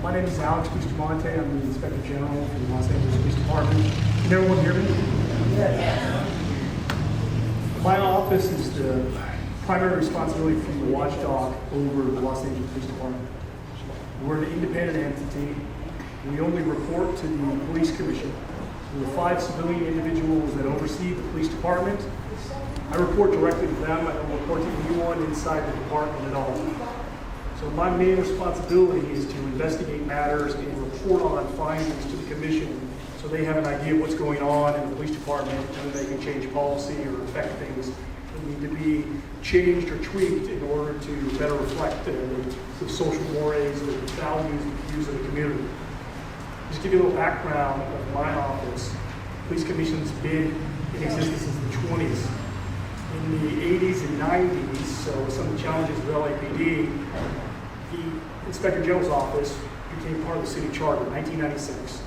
My name is Alex Bustamante. I'm the Inspector General for the Los Angeles Police Department. Can everyone hear me? Yes. My office is the primary responsibility from the watchdog over the Los Angeles Police Department. We're an independent entity. We only report to the Police Commission. There are 5 civilian individuals that oversee the police department. I report directly to them. I don't report to anyone inside the department at all. So my main responsibility is to investigate matters and report on findings to the commission so they have an idea of what's going on in the police department and they can change policy or affect things that need to be changed or tweaked in order to better reflect the social mores, the values, the views of the community. Just to give you a little background of my office, the Police Commission's been in existence since the 20s. In the 80s and 90s, so some of the challenges of LAPD, the Inspector General's office became part of the city charter in 1996.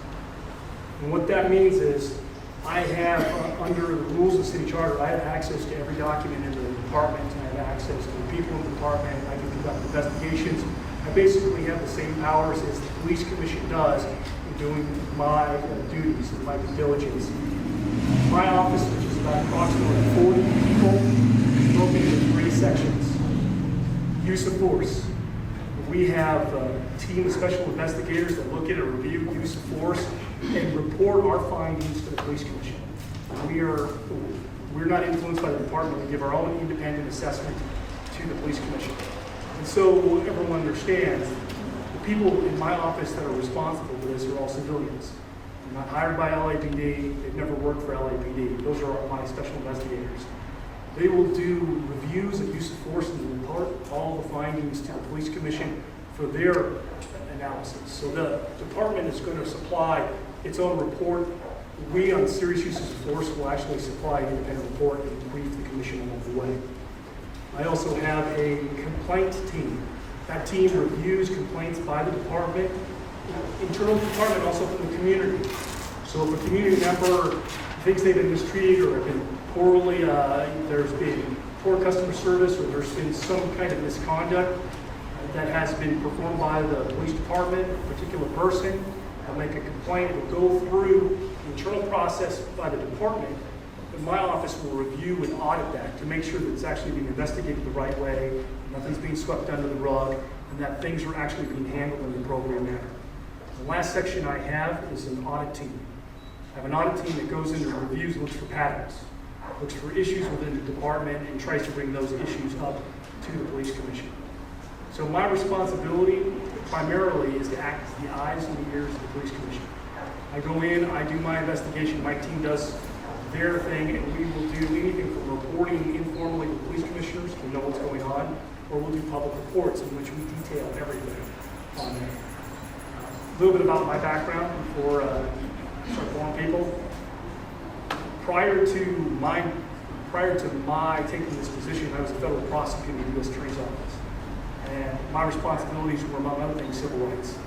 And what that means is I have, under the rules of the city charter, I have access to every document in the department, and I have access to the people in the department, I can conduct investigations. I basically have the same powers as the Police Commission does in doing my duties and my due diligence. My office, which is about approximately 40 people, is broken into 3 sections. Use of force. We have a team of special investigators that look at and review use of force and report our findings to the Police Commission. We're not influenced by the department. We give our own independent assessment to the Police Commission. And so everyone understands, the people in my office that are responsible for this are all civilians. They're not hired by LAPD. They've never worked for LAPD. Those are my special investigators. They will do reviews of use of force and report all the findings to the Police Commission for their analysis. So the department is going to supply its own report. We, on serious uses of force, will actually supply an independent report and brief the commission along the way. I also have a complaint team. That team reviews complaints by the department, internal department, also from the community. So if a community member thinks they've been mistreated or have been poorly, there's been poor customer service, or there's been some kind of misconduct that has been performed by the police department, a particular person, they'll make a complaint. It will go through the internal process by the department, and my office will review and audit that to make sure that it's actually being investigated the right way, nothing's being swept under the rug, and that things are actually being handled in the appropriate manner. The last section I have is an audit team. I have an audit team that goes into reviews and looks for patterns, looks for issues within the department, and tries to bring those issues up to the Police Commission. So my responsibility primarily is to act as the eyes and the ears of the Police Commission. I go in, I do my investigation, my team does their thing, and we will do anything from reporting informally to police commissioners to know what's going on, or we'll do public reports in which we detail everything on there. A little bit about my background before I start calling people. Prior to my taking this position, I was a federal prosecutor in the U.S. Attorney's Office. And my responsibilities were, among other things, civil rights.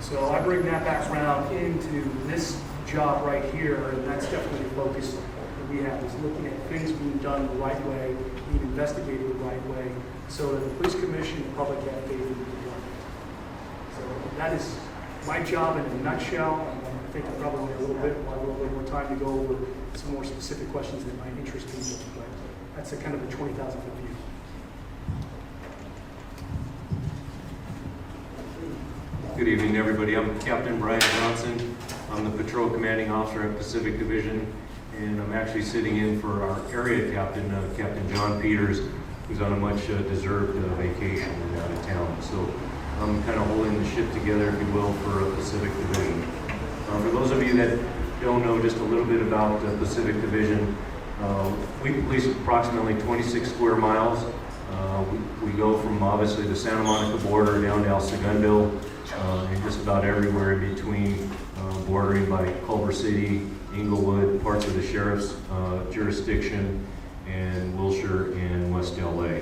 So I bring that background into this job right here, and that's definitely the focus that we have, is looking at things being done the right way, being investigated the right way, so that the Police Commission and the public have faith in the department. So that is my job in a nutshell. I think I probably want a little bit more time to go over some more specific questions that might interest people, but that's a kind of a 20,000-foot view. Good evening, everybody. I'm Captain Brian Johnson. I'm the Patrol Commanding Officer at Pacific Division, and I'm actually sitting in for our area captain, Captain John Peters, who's on a much deserved vacation and out of town. So I'm kind of holding the ship together, if you will, for Pacific Division. For those of you that don't know just a little bit about Pacific Division, we police approximately 26 square miles. We go from obviously the Santa Monica border down to El Segundo, and just about everywhere in between, bordering by Culver City, Inglewood, parts of the sheriff's jurisdiction, and Wilshire and West LA.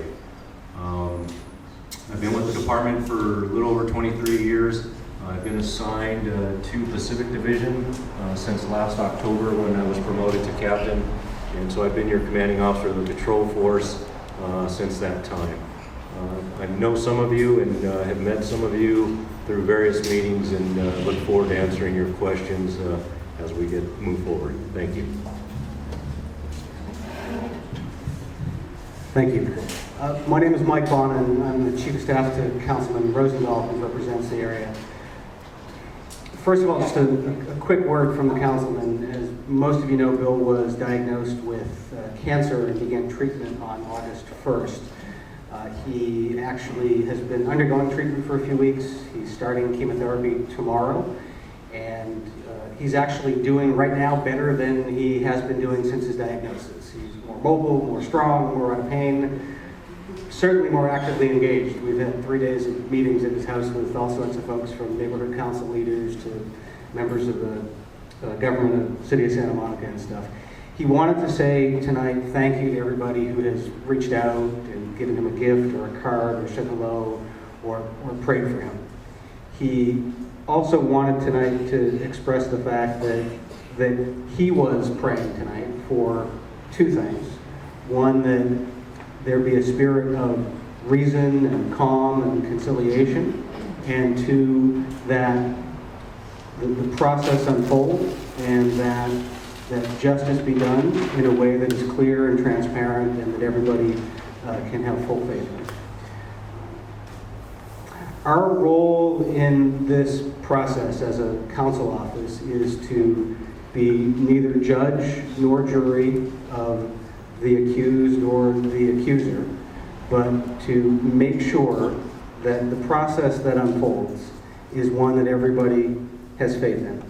I've been with the department for a little over 23 years. I've been assigned to Pacific Division since last October when I was promoted to captain, and so I've been your commanding officer of the patrol force since that time. I know some of you and have met some of you through various meetings, and look forward to answering your questions as we move forward. Thank you. Thank you. My name is Mike Bonin. I'm the Chief of Staff to Councilman Rosendahl, who represents the area. First of all, just a quick word from the councilman. As most of you know, Bill was diagnosed with cancer and began treatment on August 1st. He actually has been undergoing treatment for a few weeks. He's starting chemotherapy tomorrow, and he's actually doing right now better than he has been doing since his diagnosis. He's more mobile, more strong, more out of pain, certainly more actively engaged. We've had 3 days of meetings at his house with all sorts of folks, from neighborhood council leaders to members of the government of the city of Santa Monica and stuff. He wanted to say tonight thank you to everybody who has reached out and given him a gift or a card or said hello or prayed for him. He also wanted tonight to express the fact that he was praying tonight for two things. One, that there be a spirit of reason and calm and conciliation, and two, that the process unfold and that justice be done in a way that is clear and transparent and that everybody can have full faith in. Our role in this process as a council office is to be neither judge nor jury of the accused or the accuser, but to make sure that the process that unfolds is one that everybody has faith in.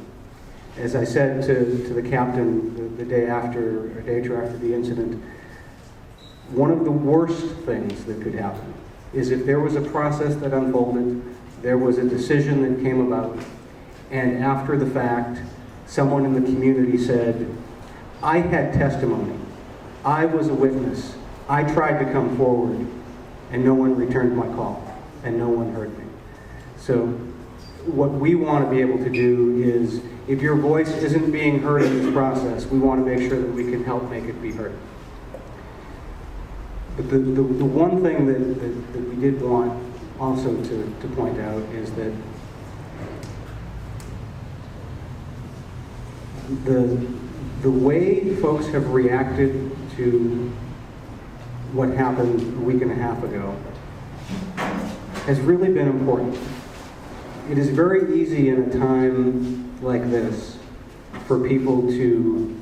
As I said to the captain the day after, or day or two after the incident, one of the worst things that could happen is if there was a process that unfolded, there was a decision that came about, and after the fact, someone in the community said, I had testimony, I was a witness, I tried to come forward, and no one returned my call, and no one heard me. So what we want to be able to do is, if your voice isn't being heard in this process, we want to make sure that we can help make it be heard. But the one thing that we did want also to point out is that the way folks have reacted to what happened a week and a half ago has really been important. It is very easy in a time like this for people to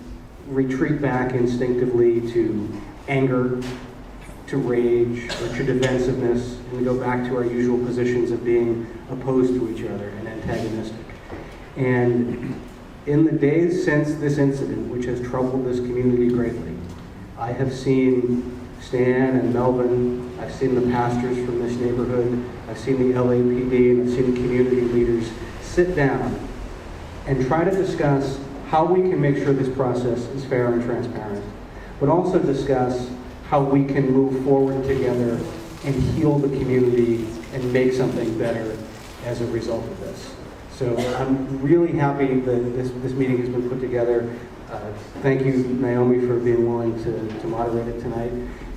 retreat back instinctively to anger, to rage, or to defensiveness, and we go back to our usual positions of being opposed to each other and antagonistic. And in the days since this incident, which has troubled this community greatly, I have seen Stan and Melvin, I've seen the pastors from this neighborhood, I've seen the LAPD, and I've seen community leaders sit down and try to discuss how we can make sure this process is fair and transparent, but also discuss how we can move forward together and heal the community and make something better as a result of this. So I'm really happy that this meeting has been put together. Thank you, Naomi, for being willing to moderate it tonight,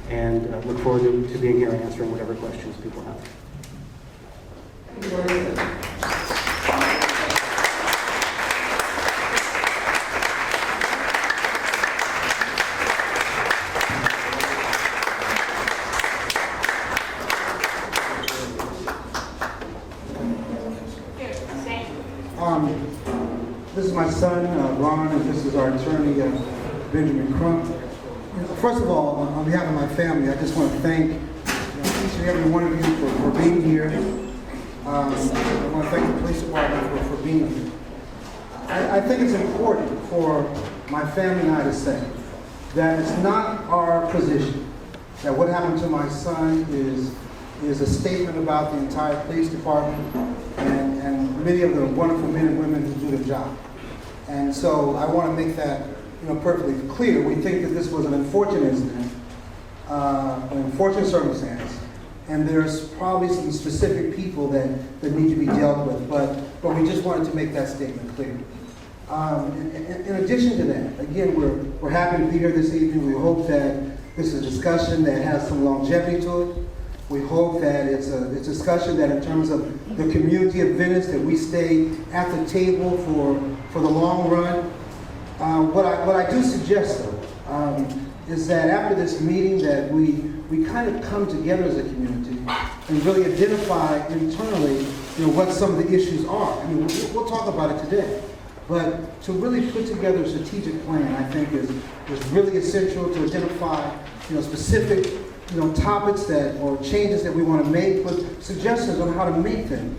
and look forward to being here and answering whatever questions people have. This is my son, Ron, and this is our attorney, Benjamin Crump. First of all, on behalf of my family, I just want to thank each and every one of you for being here. I want to thank the police department for being here. I think it's important for my family and I to say that it's not our position that what happened to my son is a statement about the entire police department and many of the wonderful men and women who do the job. And so I want to make that perfectly clear. We think that this was an unfortunate incident, an unfortunate circumstance, and there's probably some specific people that need to be dealt with, but we just wanted to make that statement clear. In addition to that, again, we're happy to be here this evening. We hope that this is a discussion that has some longevity to it. We hope that it's a discussion that in terms of the community of Venice, that we stay at the table for the long run. What I do suggest, though, is that after this meeting that we kind of come together as a community and really identify internally, what some of the issues are. I mean, we'll talk about it today. But to really put together a strategic plan, I think is really essential to identify, specific, topics or changes that we want to make, but suggestions on how to make them.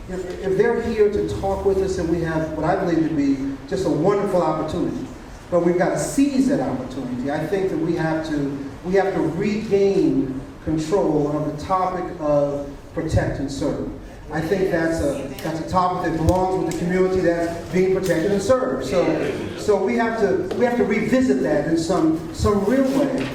If they're here to talk with us, and we have what I believe to be just a wonderful opportunity, but we've got to seize that opportunity. I think that we have to regain control of the topic of protect and serve. I think that's a topic that belongs with the community that's being protected and served. So we have to revisit that in some real way.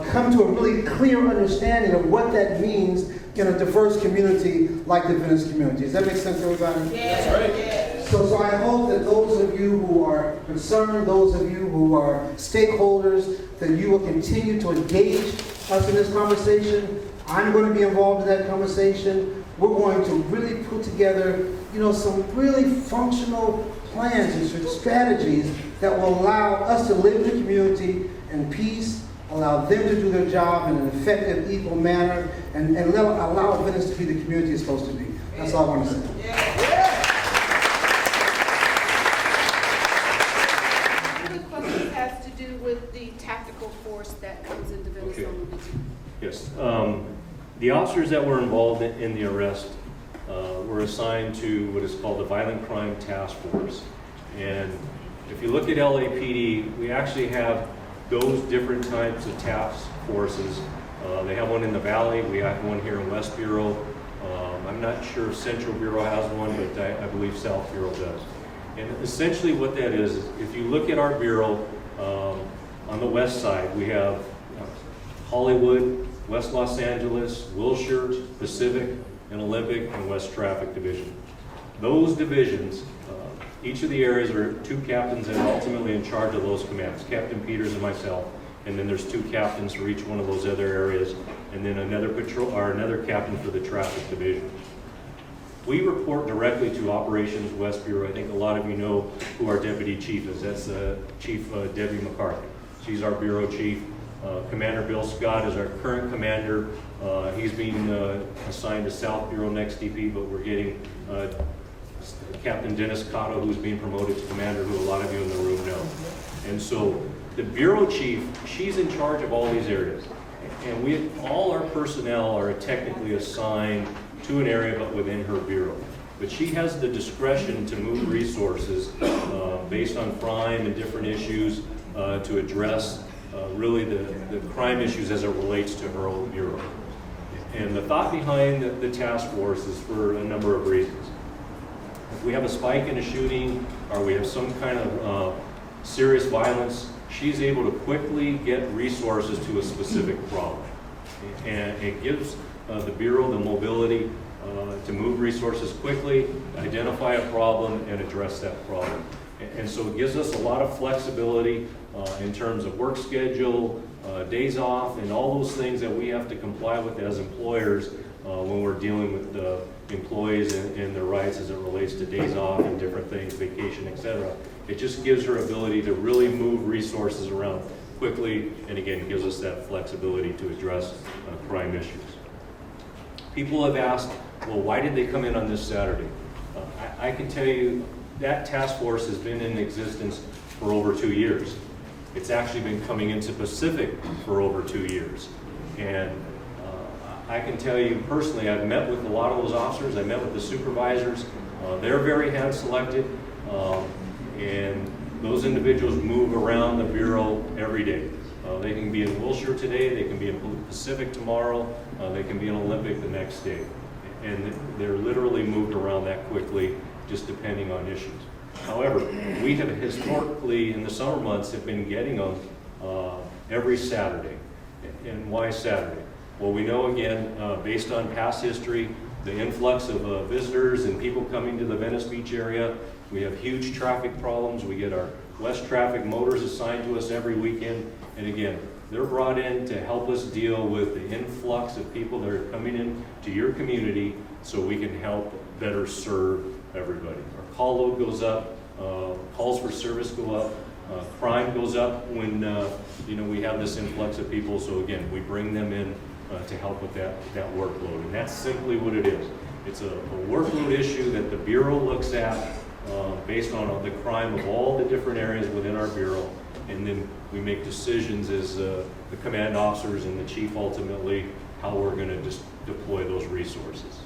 Come to a really clear understanding of what that means in a diverse community like the Venice community. Does that make sense to everybody? Yeah. That's right. So I hope that those of you who are concerned, those of you who are stakeholders, that you will continue to engage us in this conversation. I'm going to be involved in that conversation. We're going to really put together, some really functional plans and strategies that will allow us to live in the community in peace, allow them to do their job in an effective, equal manner, and allow Venice to be the community it's supposed to be. That's all I want to say. One of the questions has to do with the tactical force that comes into Venice on the weekend. Yes. The officers that were involved in the arrest were assigned to what is called the Violent Crime Task Force. And if you look at LAPD, we actually have those different types of task forces. They have one in the Valley. We have one here in West Bureau. I'm not sure if Central Bureau has one, but I believe South Bureau does. And essentially what that is, if you look at our bureau, on the west side, we have Hollywood, West Los Angeles, Wilshire, Pacific, and Olympic, and West Traffic Division. Those divisions, each of the areas are two captains that are ultimately in charge of those commands, Captain Peters and myself, and then there's two captains for each one of those other areas, and then another captain for the Traffic Division. We report directly to Operations West Bureau. I think a lot of you know who our deputy chief is. That's Chief Debbie McCarthy. She's our bureau chief. Commander Bill Scott is our current commander. He's being assigned to South Bureau next DP, but we're getting Captain Dennis Cotto, who's being promoted to commander, who a lot of you in the room know. And so the bureau chief, she's in charge of all these areas. And all our personnel are technically assigned to an area, but within her bureau. But she has the discretion to move resources based on crime and different issues to address really the crime issues as it relates to her own bureau. And the thought behind the task force is for a number of reasons. If we have a spike in a shooting or we have some kind of serious violence, she's able to quickly get resources to a specific problem. And it gives the Bureau the mobility to move resources quickly, identify a problem, and address that problem. And so it gives us a lot of flexibility in terms of work schedule, days off, and all those things that we have to comply with as employers when we're dealing with employees and their rights as it relates to days off and different things, vacation, etc. It just gives her ability to really move resources around quickly, and again, gives us that flexibility to address crime issues. People have asked, well, why did they come in on this Saturday? I can tell you that task force has been in existence for over 2 years. It's actually been coming into Pacific for over 2 years. And I can tell you personally, I've met with a lot of those officers, I met with the supervisors. They're very hand-selected, and those individuals move around the Bureau every day. They can be in Wilshire today, they can be in Pacific tomorrow, they can be in Olympic the next day. And they're literally moved around that quickly, just depending on issues. However, we have historically, in the summer months, have been getting them every Saturday. And why Saturday? Well, we know, again, based on past history, the influx of visitors and people coming to the Venice Beach area. We have huge traffic problems. We get our West Traffic motors assigned to us every weekend. And again, they're brought in to help us deal with the influx of people that are coming in to your community so we can help better serve everybody. Our call load goes up, calls for service go up, crime goes up when we have this influx of people. So again, we bring them in to help with that workload. And that's simply what it is. It's a workload issue that the Bureau looks at based on the crime of all the different areas within our Bureau. And then we make decisions as the command officers and the chief ultimately how we're going to deploy those resources.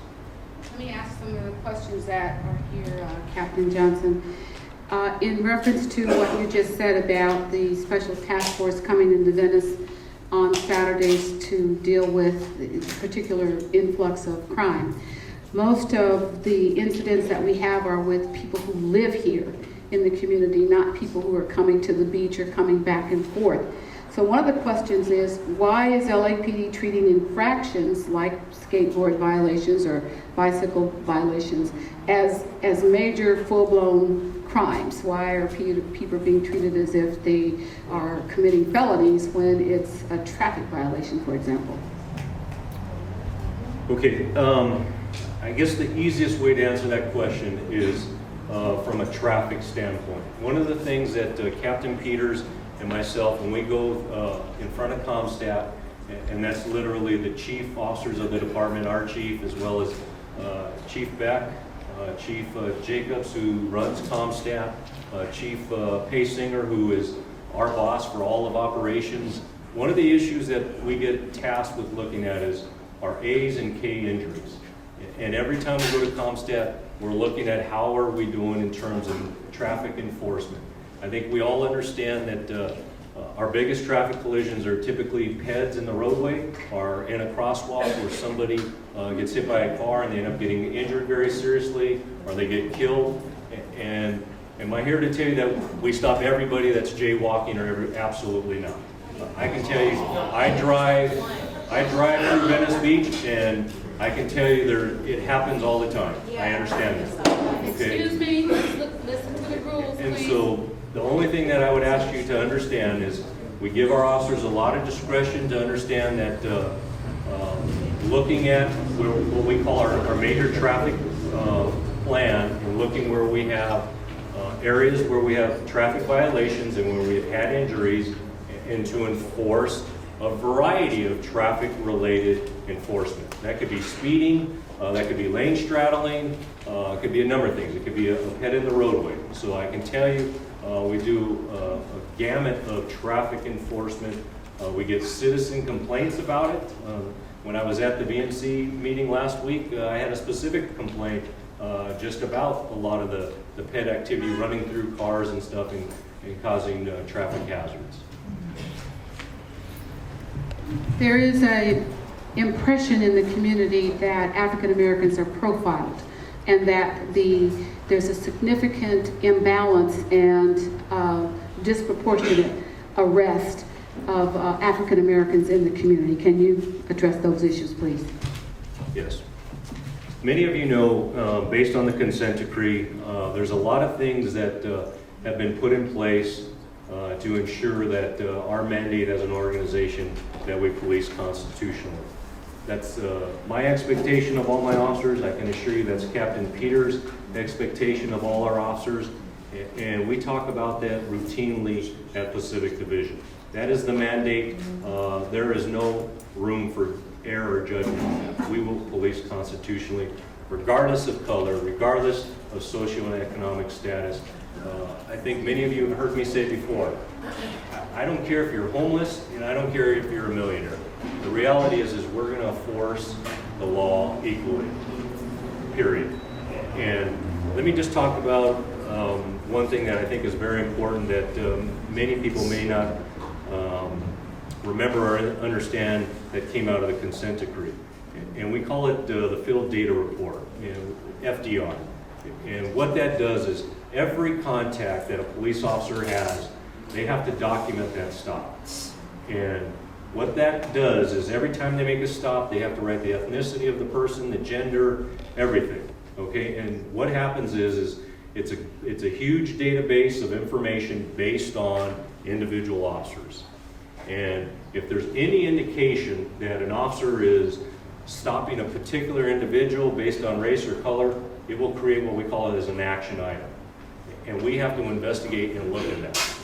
Let me ask some of the questions that are here, Captain Johnson. In reference to what you just said about the special task force coming into Venice on Saturdays to deal with the particular influx of crime, most of the incidents that we have are with people who live here in the community, not people who are coming to the beach or coming back and forth. So one of the questions is, why is LAPD treating infractions like skateboard violations or bicycle violations as major full-blown crimes? Why are people being treated as if they are committing felonies when it's a traffic violation, for example? Okay, I guess the easiest way to answer that question is from a traffic standpoint. One of the things that Captain Peters and myself, when we go in front of ComStat, and that's literally the chief officers of the department, our chief, as well as Chief Beck, Chief Jacobs, who runs ComStat, Chief Paysinger, who is our boss for all of operations. One of the issues that we get tasked with looking at is our A's and K injuries. And every time we go to ComStat, we're looking at how are we doing in terms of traffic enforcement. I think we all understand that our biggest traffic collisions are typically PEDs in the roadway or in a crosswalk where somebody gets hit by a car and they end up getting injured very seriously or they get killed. And am I here to tell you that we stop everybody that's jaywalking or absolutely not? I can tell you, I drive through Venice Beach and I can tell you it happens all the time. I understand that. Okay? Excuse me, listen to the rules, And please. so the only thing that I would ask you to understand is we give our officers a lot of discretion to understand that looking at what we call our major traffic plan and looking where we have areas where we have traffic violations and where we've had injuries and to enforce a variety of traffic-related enforcement. That could be speeding, that could be lane straddling, it could be a number of things. It could be a pet in the roadway. So I can tell you, we do a gamut of traffic enforcement. We get citizen complaints about it. When I was at the VMC meeting last week, I had a specific complaint just about a lot of the pet activity running through cars and stuff and causing traffic hazards. There is an impression in the community that African Americans are profiled and that there's a significant imbalance and disproportionate arrest of African Americans in the community. Can you address those issues, please? Yes. Many of you know, based on the consent decree, there's a lot of things that have been put in place to ensure that our mandate as an organization that we police constitutionally. That's my expectation of all my officers. I can assure you that's Captain Peters' expectation of all our officers. And we talk about that routinely at Pacific Division. That is the mandate. There is no room for error or judgment. We will police constitutionally, regardless of color, regardless of socioeconomic status. I think many of you have heard me say before, I don't care if you're homeless, and I don't care if you're a millionaire. The reality is we're going to enforce the law equally, period. And let me just talk about one thing that I think is very important that many people may not remember or understand that came out of the consent decree. And we call it the field data report, FDR. And what that does is every contact that a police officer has, they have to document that stop. And what that does is every time they make a stop, they have to write the ethnicity of the person, the gender, everything, okay? And what happens is it's a huge database of information based on individual officers. And if there's any indication that an officer is stopping a particular individual based on race or color, it will create what we call it as an action item. And we have to investigate and look at that.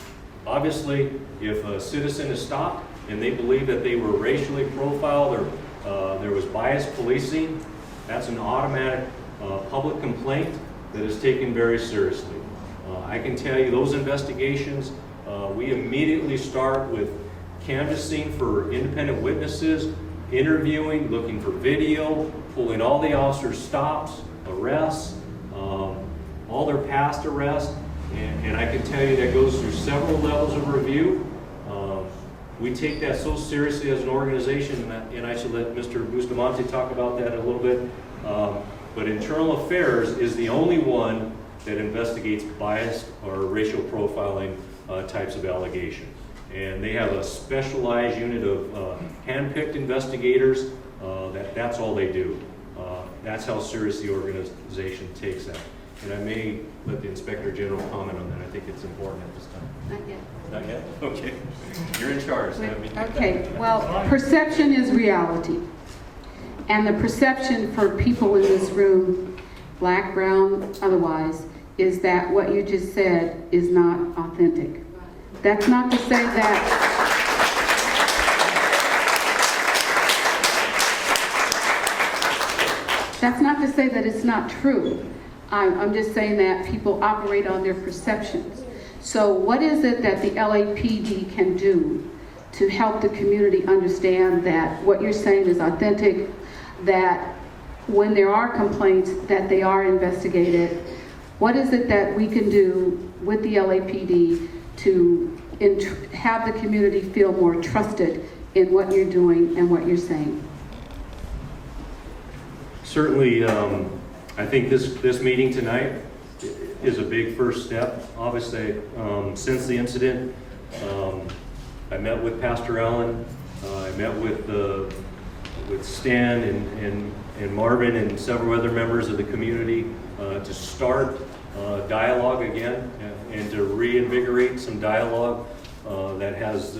Obviously, if a citizen is stopped and they believe that they were racially profiled or there was biased policing, that's an automatic public complaint that is taken very seriously. I can tell you those investigations, we immediately start with canvassing for independent witnesses, interviewing, looking for video, pulling all the officers' stops, arrests, all their past arrests, and I can tell you that goes through several levels of review. We take that so seriously as an organization, and I should let Mr. Bustamante talk about that a little bit. But Internal Affairs is the only one that investigates biased or racial profiling types of allegations. And they have a specialized unit of hand-picked investigators. That's all they do. That's how serious the organization takes that. And I may let the Inspector General comment on that. I think it's important at this time. Not yet. Not yet? Okay. You're in charge. Okay, well, perception is reality. And the perception for people in this room, black, brown, otherwise, is that what you just said is not authentic. That's not to say that it's not true. I'm just saying that people operate on their perceptions. So what is it that the LAPD can do to help the community understand that what you're saying is authentic, that when there are complaints, that they are investigated? What is it that we can do with the LAPD to have the community feel more trusted in what you're doing and what you're saying? Certainly, I think this meeting tonight is a big first step. Obviously, since the incident, I met with Pastor Allen, I met with Stan and Marvin and several other members of the community to start dialogue again and to reinvigorate some dialogue that has,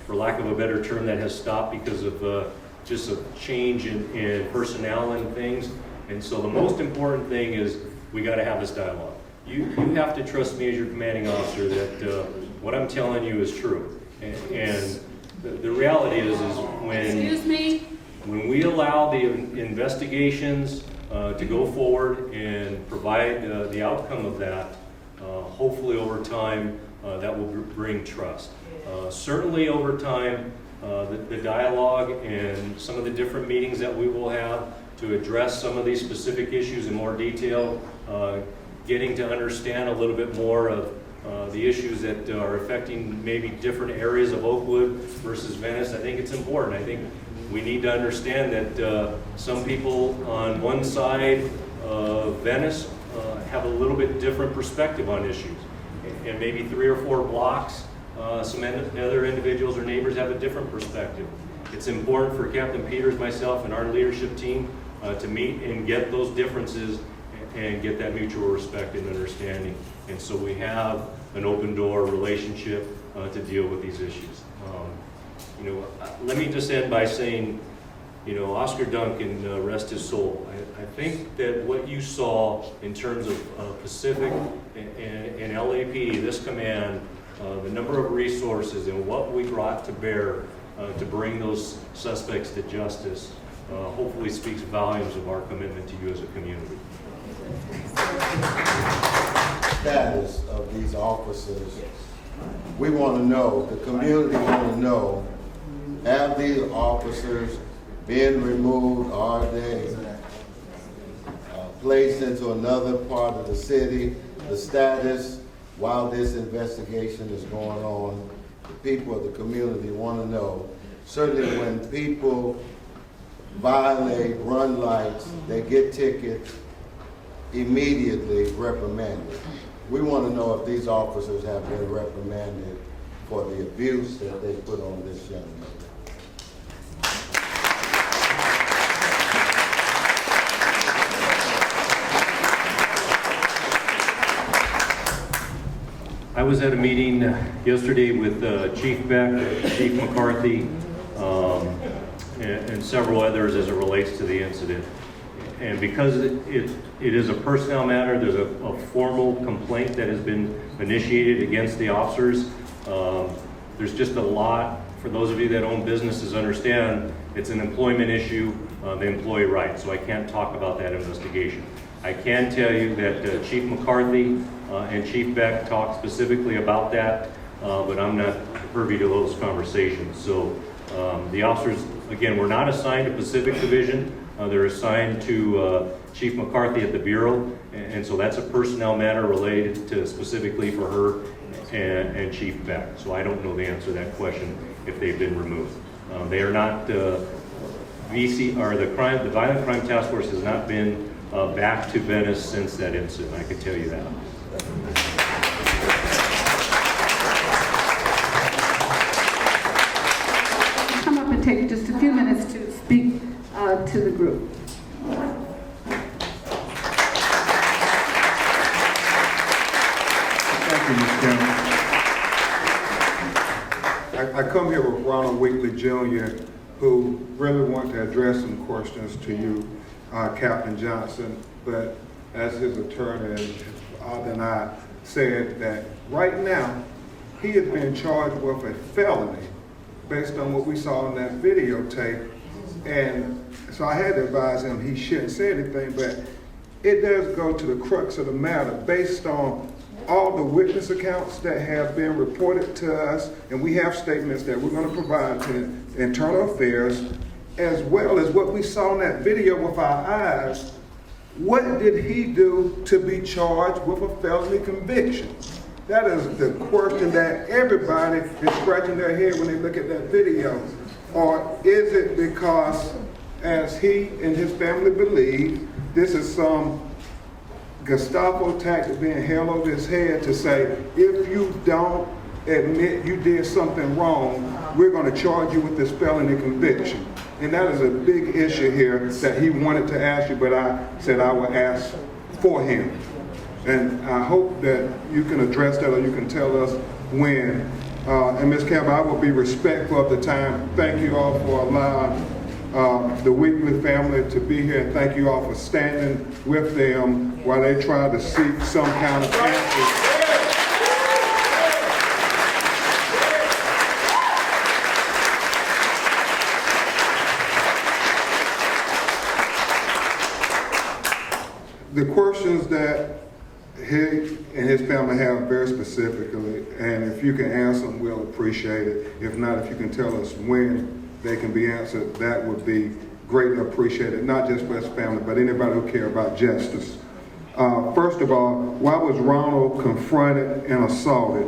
for lack of a better term, that has stopped because of just a change in personnel and things. And so the most important thing is we got to have this dialogue. You have to trust me as your commanding officer that what I'm telling you is true. And the reality is when we allow the investigations to go forward and provide the outcome of that, hopefully over time that will bring trust. Certainly over time, the dialogue and some of the different meetings that we will have to address some of these specific issues in more detail, getting to understand a little bit more of the issues that are affecting maybe different areas of Oakwood versus Venice. I think it's important. I think we need to understand that some people on one side of Venice have a little bit different perspective on issues. And maybe 3 or 4 blocks, some other individuals or neighbors have a different perspective. It's important for Captain Peters, myself, and our leadership team to meet and get those differences and get that mutual respect and understanding. And so we have an open door relationship to deal with these issues. Let me just end by saying, Oscar Duncan, rest his soul. I think that what you saw in terms of Pacific and LAPD, this command, the number of resources and what we brought to bear to bring those suspects to justice, hopefully speaks volumes of our commitment to you as a community. Status of these officers. We want to know, the community want to know, have these officers been removed? Are they placed into another part of the city? The status while this investigation is going on, the people of the community want to know. Certainly when people violate, run lights, they get tickets, immediately reprimanded. We want to know if these officers have been reprimanded for the abuse that they put on this young man. was at a meeting yesterday with Chief Beck, Chief McCarthy, and several others as it relates to the incident. And because it is a personnel matter, there's a formal complaint that has been initiated against the officers. There's just a lot, for those of you that own businesses understand, it's an employment issue, the employee rights, so I can't talk about that investigation. I can tell you that Chief McCarthy and Chief Beck talked specifically about that, but I'm not privy to those conversations. So the officers, again, were not assigned to Pacific Division. They're assigned to Chief McCarthy at the Bureau, and so that's a personnel matter related to specifically for her and Chief Beck. So I don't know the answer to that question if they've been removed. They are not VC or the Violent Crime Task Force has not been back to Venice since that incident. I can tell you that. Come up and take just a few minutes to speak to the group. Thank you, Ms. Chairman. I come here with Ronald Weekley Jr., who really want to address some questions to you, Captain Johnson, but as his attorney and his father and I said that right now, he has been charged with a felony based on what we saw in that videotape. And so I had to advise him he shouldn't say anything, but it does go to the crux of the matter based on all the witness accounts that have been reported to us, and we have statements that we're going to provide to Internal Affairs, as well as what we saw in that video with our eyes. What did he do to be charged with a felony conviction? That is the question that everybody is scratching their head when they look at that video. Or is it because, as he and his family believe, this is some Gestapo tactic being held over his head to say, if you don't admit you did something wrong, we're going to charge you with this felony conviction. And that is a big issue here that he wanted to ask you, but I said I would ask for him. And I hope that you can address that, or you can tell us when. And Ms. Campbell, I will be respectful of the time. Thank you all for allowing the Weekley family to be here, and thank you all for standing with them while they try to seek some kind of answer. The questions that he and his family have very specifically, and if you can answer them, we'll appreciate it. If not, if you can tell us when they can be answered, that would be greatly appreciated, not just for his family, but anybody who cares about justice. First of all, why was Ronald confronted and assaulted?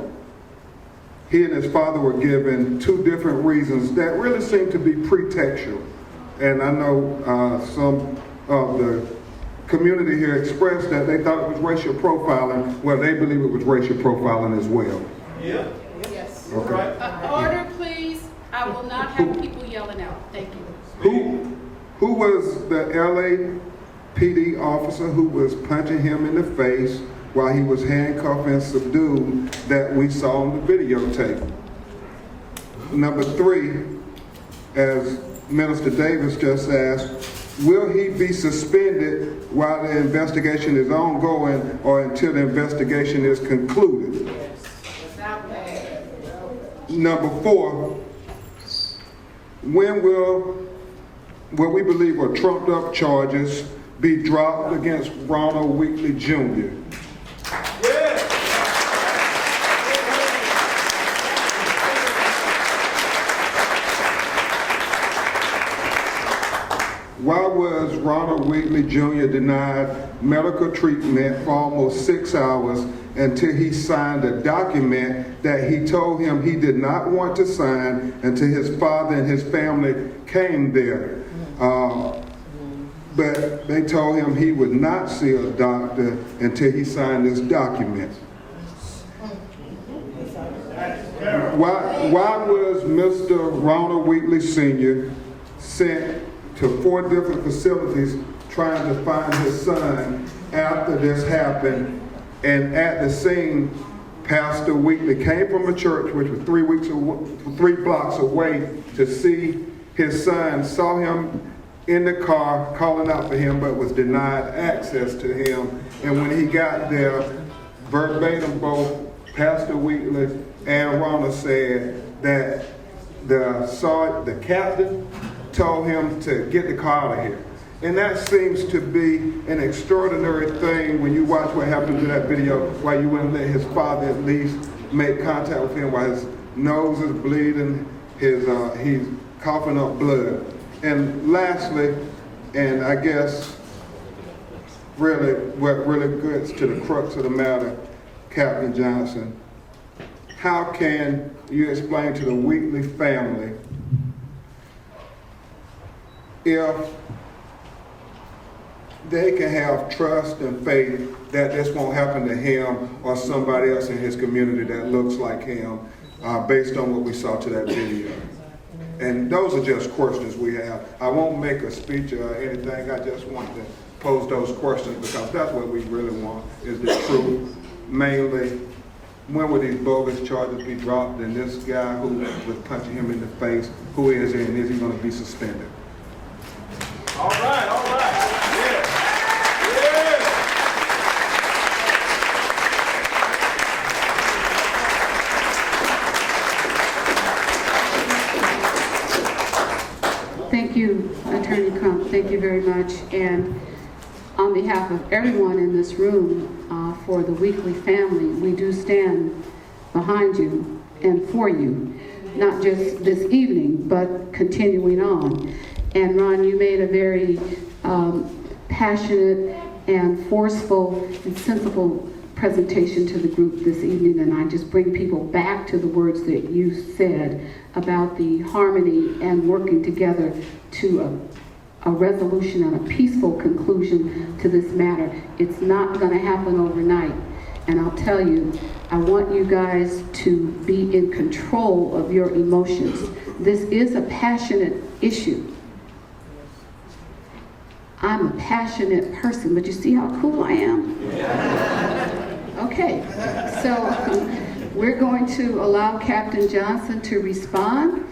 He and his father were given two different reasons that really seem to be pretextual. And I know some of the community here expressed that they thought it was racial profiling. Well, they believe it was racial profiling as well. Yeah. Yes. Okay. Order, please. I will not have people yelling out. Thank you. Who was the LAPD officer who was punching him in the face while he was handcuffed and subdued that we saw on the videotape? Number three, as Minister Davis just asked, will he be suspended while the investigation is ongoing or until the investigation is concluded? Number four, when will what we believe are trumped up charges be dropped against Ronald Weekley Jr.? Why was Ronald Weekley Jr. denied medical treatment for almost 6 hours until he signed a document that he told him he did not want to sign until his father and his family came there? But they told him he would not see a doctor until he signed this document. Why was Mr. Ronald Weekley Sr. sent to 4 different facilities trying to find his son after this happened, and at the scene, Pastor Weekley came from a church which was 3 blocks away to see his son, saw him in the car calling out for him, but was denied access to him. And when he got there, verbatim, both Pastor Weekley and Ronald said that the captain told him to get the car out of here. And that seems to be an extraordinary thing when you watch what happened to that video, why you wouldn't let his father at least make contact with him while his nose is bleeding, he's coughing up blood. And lastly, and I guess really what really gets to the crux of the matter, Captain Johnson, how can you explain to the Weekley family if they can have trust and faith that this won't happen to him or somebody else in his community that looks like him, based on what we saw to that video? And those are just questions we have. I won't make a speech or anything. I just want to pose those questions because that's what we really want, is the truth. Mainly, when will these bogus charges be dropped, and this guy who was punching him in the face, who is he, and is he going to be suspended? All right, all right. Thank you, Attorney Crump. Thank you very much. And on behalf of everyone in this room, for the Weekley family, we do stand behind you and for you, not just this evening, but continuing on. And Ron, you made a very passionate and forceful and sensible presentation to the group this evening, and I just bring people back to the words that you said about the harmony and working together to a resolution and a peaceful conclusion to this matter. It's not going to happen overnight, and I'll tell you, I want you guys to be in control of your emotions. This is a passionate issue. I'm a passionate person, but you see how cool I am? Okay, so we're going to allow Captain Johnson to respond,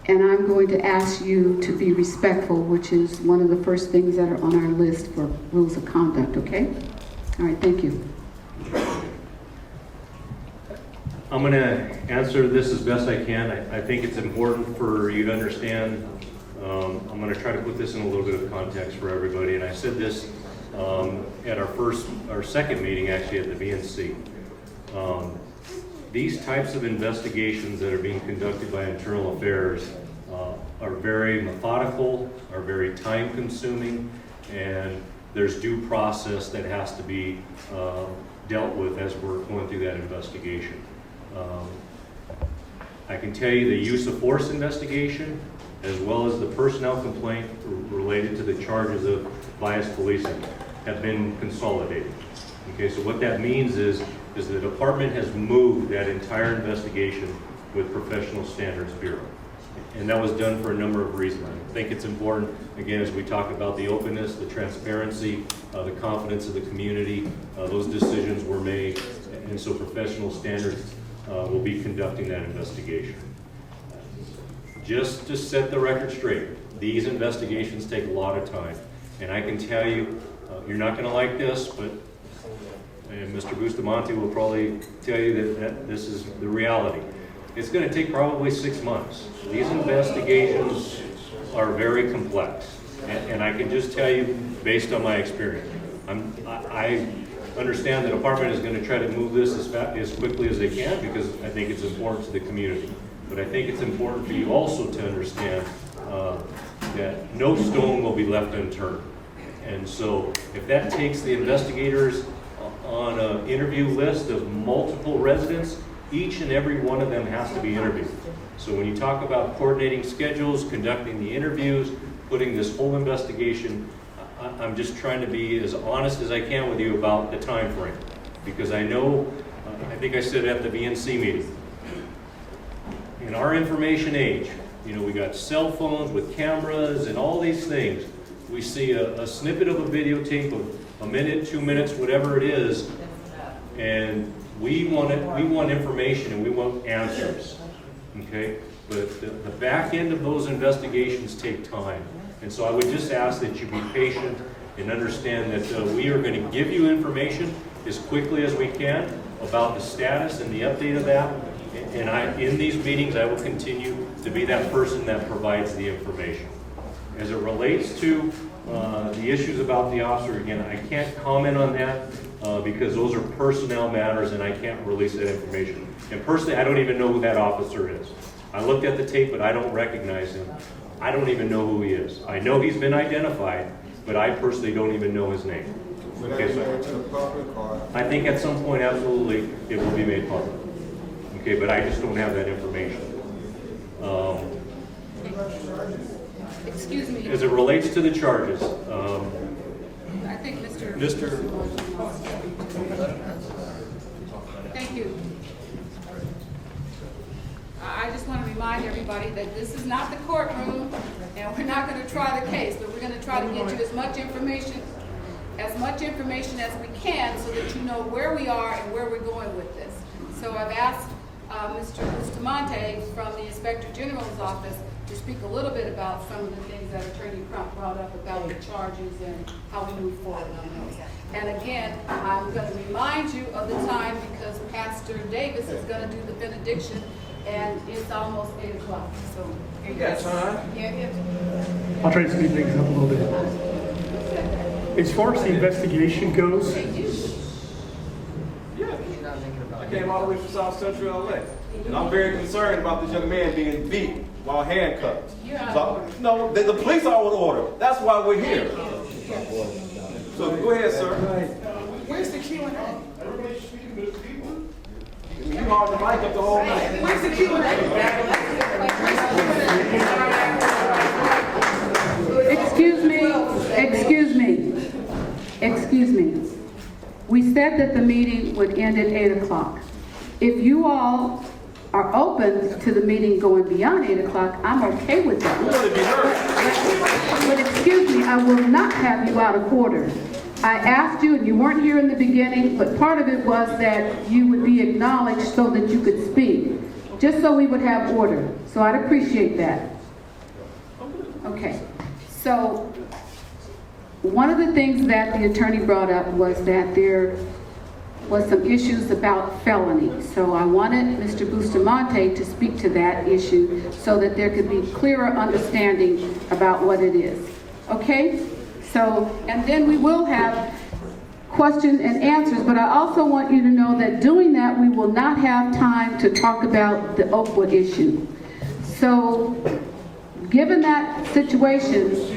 and I'm going to ask you to be respectful, which is one of the first things that are on our list for rules of conduct, okay? All right, thank you. I'm going to answer this as best I can. I think it's important for you to understand. I'm going to try to put this in a little bit of context for everybody, and I said this at our second meeting actually at the VNC. These types of investigations that are being conducted by Internal Affairs are very methodical, are very time consuming, and there's due process that has to be dealt with as we're going through that investigation. I can tell you the use of force investigation, as well as the personnel complaint related to the charges of biased policing, have been consolidated. Okay, so what that means is the department has moved that entire investigation with Professional Standards Bureau. And that was done for a number of reasons. I think it's important, again, as we talk about the openness, the transparency, the confidence of the community, those decisions were made, and so Professional Standards will be conducting that investigation. Just to set the record straight, these investigations take a lot of time. And I can tell you, you're not going to like this, but and Mr. Bustamante will probably tell you that this is the reality. It's going to take probably 6 months. These investigations are very complex. And I can just tell you, based on my experience, I understand the department is going to try to move this as quickly as they can because I think it's important to the community. But I think it's important for you also to understand that no stone will be left unturned. And so if that takes the investigators on an interview list of multiple residents, each and every one of them has to be interviewed. So when you talk about coordinating schedules, conducting the interviews, putting this whole investigation, I'm just trying to be as honest as I can with you about the time frame. Because I know, I think I said at the VNC meeting, in our information age, you know, we got cell phones with cameras and all these things. We see a snippet of a videotape of a minute, 2 minutes, whatever it is, and We want information and we want answers, okay? But the back end of those investigations take time. And so I would just ask that you be patient and understand that we are going to give you information as quickly as we can about the status and the update of that. And in these meetings, I will continue to be that person that provides the information. As it relates to the issues about the officer, again, I can't comment on that because those are personnel matters and I can't release that information. And personally, I don't even know who that officer is. I looked at the tape, but I don't recognize him. I don't even know who he is. I know he's been identified, but I personally don't even know his name. Will that be made to the public or? I think at some point, absolutely, it will be made public. Okay, but I just don't have that information. Excuse me, As it relates to the charges, I think Mr. Thank you. I just want to remind everybody that this is not the courtroom, and we're not going to try the case, but we're going to try to get you as much information as we can so that you know where we are and where we're going with this. So I've asked Mr. Bustamante from the Inspector General's office to speak a little bit about some of the things that Attorney Crump brought up about the charges and how we move forward on those. And again, I'm going to remind you of the time because Pastor Davis is going to do the benediction and it's almost 8 o'clock. So here you go. Yeah. I'll try to speed things up a little bit. As far as the investigation goes, I came all the way from South Central LA. And I'm very concerned about this young man being beat while handcuffed. So, no, the police are on order. That's why we're here. So go ahead, sir. Where's the Q&A? Everybody's speaking to the people. You hard the mic up the whole night. Where's the Q&A? Excuse me. We said that the meeting would end at 8 o'clock. If you all are open to the meeting going beyond 8 o'clock, I'm okay with that. We want to be heard. But excuse me, I will not have you out of order. I asked you, and you weren't here in the beginning, but part of it was that you would be acknowledged so that you could speak, just so we would have order. So I'd appreciate that. Okay. So one of the things that the attorney brought up was that there was some issues about felony. So I wanted Mr. Bustamante to speak to that issue so that there could be clearer understanding about what it is. Okay? So, and then we will have questions and answers, but I also want you to know that doing that, we will not have time to talk about the Oakwood issue. So, given that situation,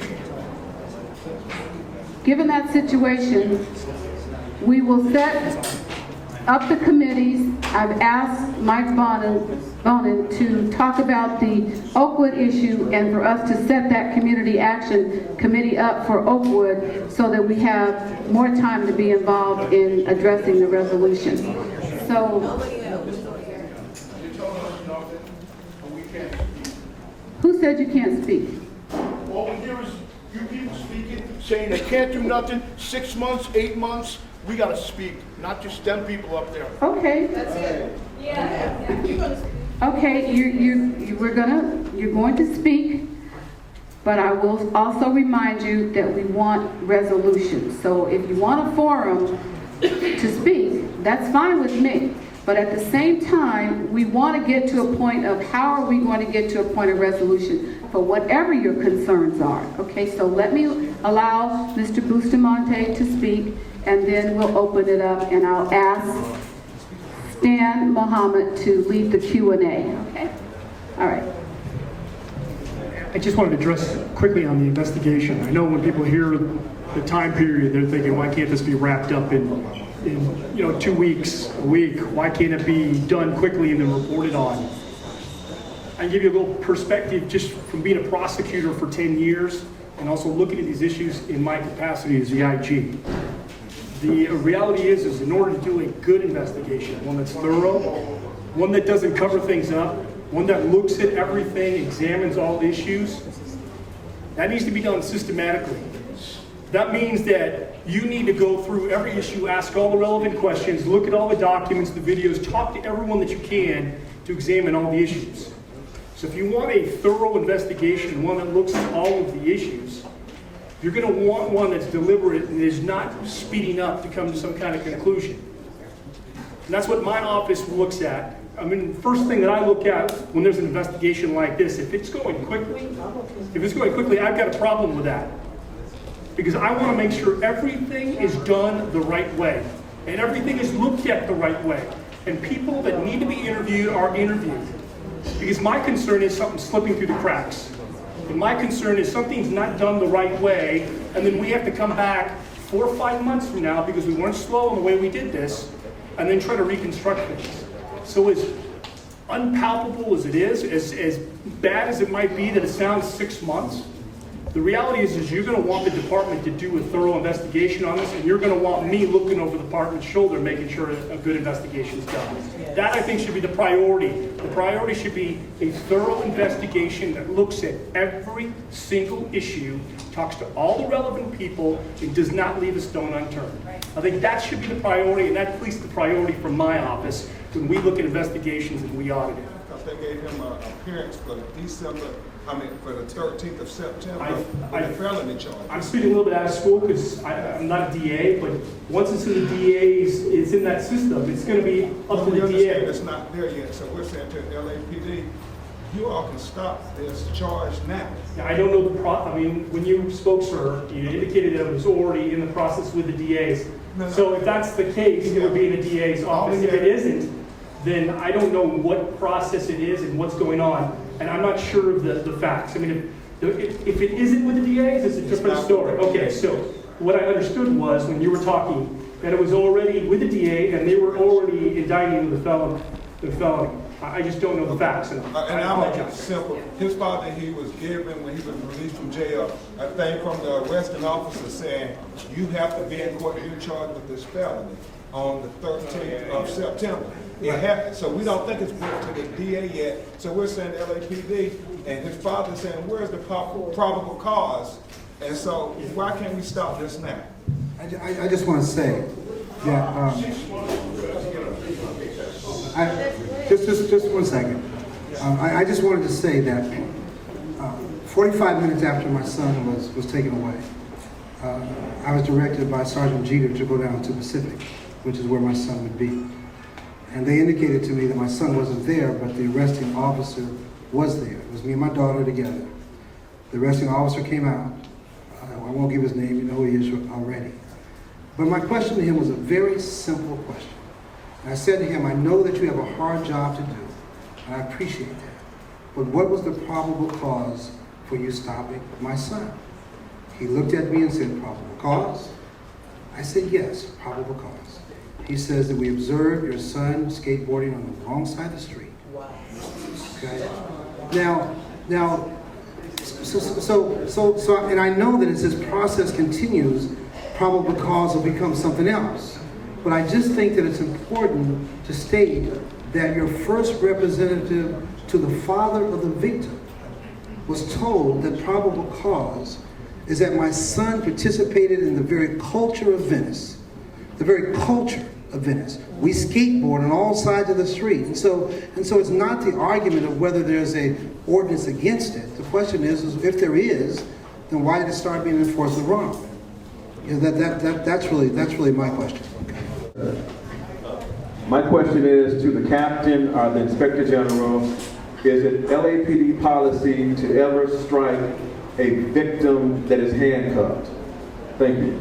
we will set up the committees. I've asked Mike Bonin to talk about the Oakwood issue and for us to set that community action committee up for Oakwood so that we have more time to be involved in addressing the resolution. So, who said you can't speak? All we hear is you people speaking, saying they can't do nothing, 6 months, 8 months. We gotta speak, not just them people up there. Okay. That's it. Yeah. You're gonna speak. Okay, you're going to speak, but I will also remind you that we want resolutions. So if you want a forum to speak, that's fine with me. But at the same time, we want to get to a point of how are we going to get to a point of resolution for whatever your concerns are. Okay, so let me allow Mr. Bustamante to speak, and then we'll open it up, and I'll ask Stan Muhammad to lead the Q&A. Okay? All right. I just wanted to address quickly on the investigation. I know when people hear the time period, they're thinking, why can't this be wrapped up in 2 weeks, a week? Why can't it be done quickly and then reported on? I can give you a little perspective just from being a prosecutor for 10 years and also looking at these issues in my capacity as the IG. The reality is in order to do a good investigation, one that's thorough, one that doesn't cover things up, one that looks at everything, examines all issues, that needs to be done systematically. That means that You need to go through every issue, ask all the relevant questions, look at all the documents, the videos, talk to everyone that you can to examine all the issues. So if you want a thorough investigation, one that looks at all of the issues, you're going to want one that's deliberate and is not speeding up to come to some kind of conclusion. And that's what my office looks at. I mean, the first thing that I look at when there's an investigation like this, if it's going quickly, I've got a problem with that. Because I want to make sure everything is done the right way. And everything is looked at the right way. And people that need to be interviewed are interviewed. Because my concern is something slipping through the cracks. And my concern is something's not done the right way, and then we have to come back 4 or 5 months from now because we weren't slow in the way we did this, and then try to reconstruct things. So as unpalpable as it is, as bad as it might be that it sounds 6 months, the reality is you're going to want the department to do a thorough investigation on this, and you're going to want me looking over the department's shoulder, making sure a good investigation is done. That, I think, should be the priority. The priority should be a thorough investigation that looks at every single issue, talks to all the relevant people, and does not leave a stone unturned. I think that should be the priority, and that's at least the priority from my office when we look at investigations and we audit it. Because they gave him an appearance for for the 13th of September with a felony charge. I'm speaking a little bit out of school because I'm not a DA, but once it's in the DA's, it's in that system. It's going to be up to the DA. It's not there yet, so we're saying to the LAPD, you all can stop this charge now. Now, I don't know I mean, when you spoke, sir, you indicated that it was already in the process with the DA's. No. So if that's the case, it would be in the DA's office. If it isn't, then I don't know what process it is and what's going on. And I'm not sure of the facts. I mean, if it isn't with the DA's, it's a different story. Okay, so what I understood was when you were talking that it was already with the DA and they were already indicting the felony. I just don't know the facts. And I'll make it simple. His father, he was given, when he was released from jail, a thing from the arresting officer saying, you have to be in court and you're charged with this felony on the 13th of September. It happened, so we don't think it's went to the DA yet. So we're saying LAPD, and his father saying, where's the probable cause? And so why can't we stop this now? I just want to say that, just 1 second. I just wanted to say that 45 minutes after my son was taken away, I was directed by Sergeant Jeter to go down to Pacific, which is where my son would be. And they indicated to me that my son wasn't there, but the arresting officer was there. It was me and my daughter together. The arresting officer came out. I won't give his name, you know who he is already. But my question to him was a very simple question. And I said to him, I know that you have a hard job to do, and I appreciate that. But what was the probable cause for you stopping my son? He looked at me and said, probable cause? I said, yes, probable cause. He says that we observed your son skateboarding on the wrong side of the street. Wow. Okay. Now, so, and I know that as this process continues, probable cause will become something else. But I just think that it's important to state that your first representative to the father of the victim was told that probable cause is that my son participated in the very culture of Venice. The very culture of Venice. We skateboard on all sides of the street. And so it's not the argument of whether there's an ordinance against it. The question is if there is, then why did it start being enforced the wrong way? You know, that's really my question. My question is to the captain or the inspector general, is it LAPD policy to ever strike a victim that is handcuffed? Thank you.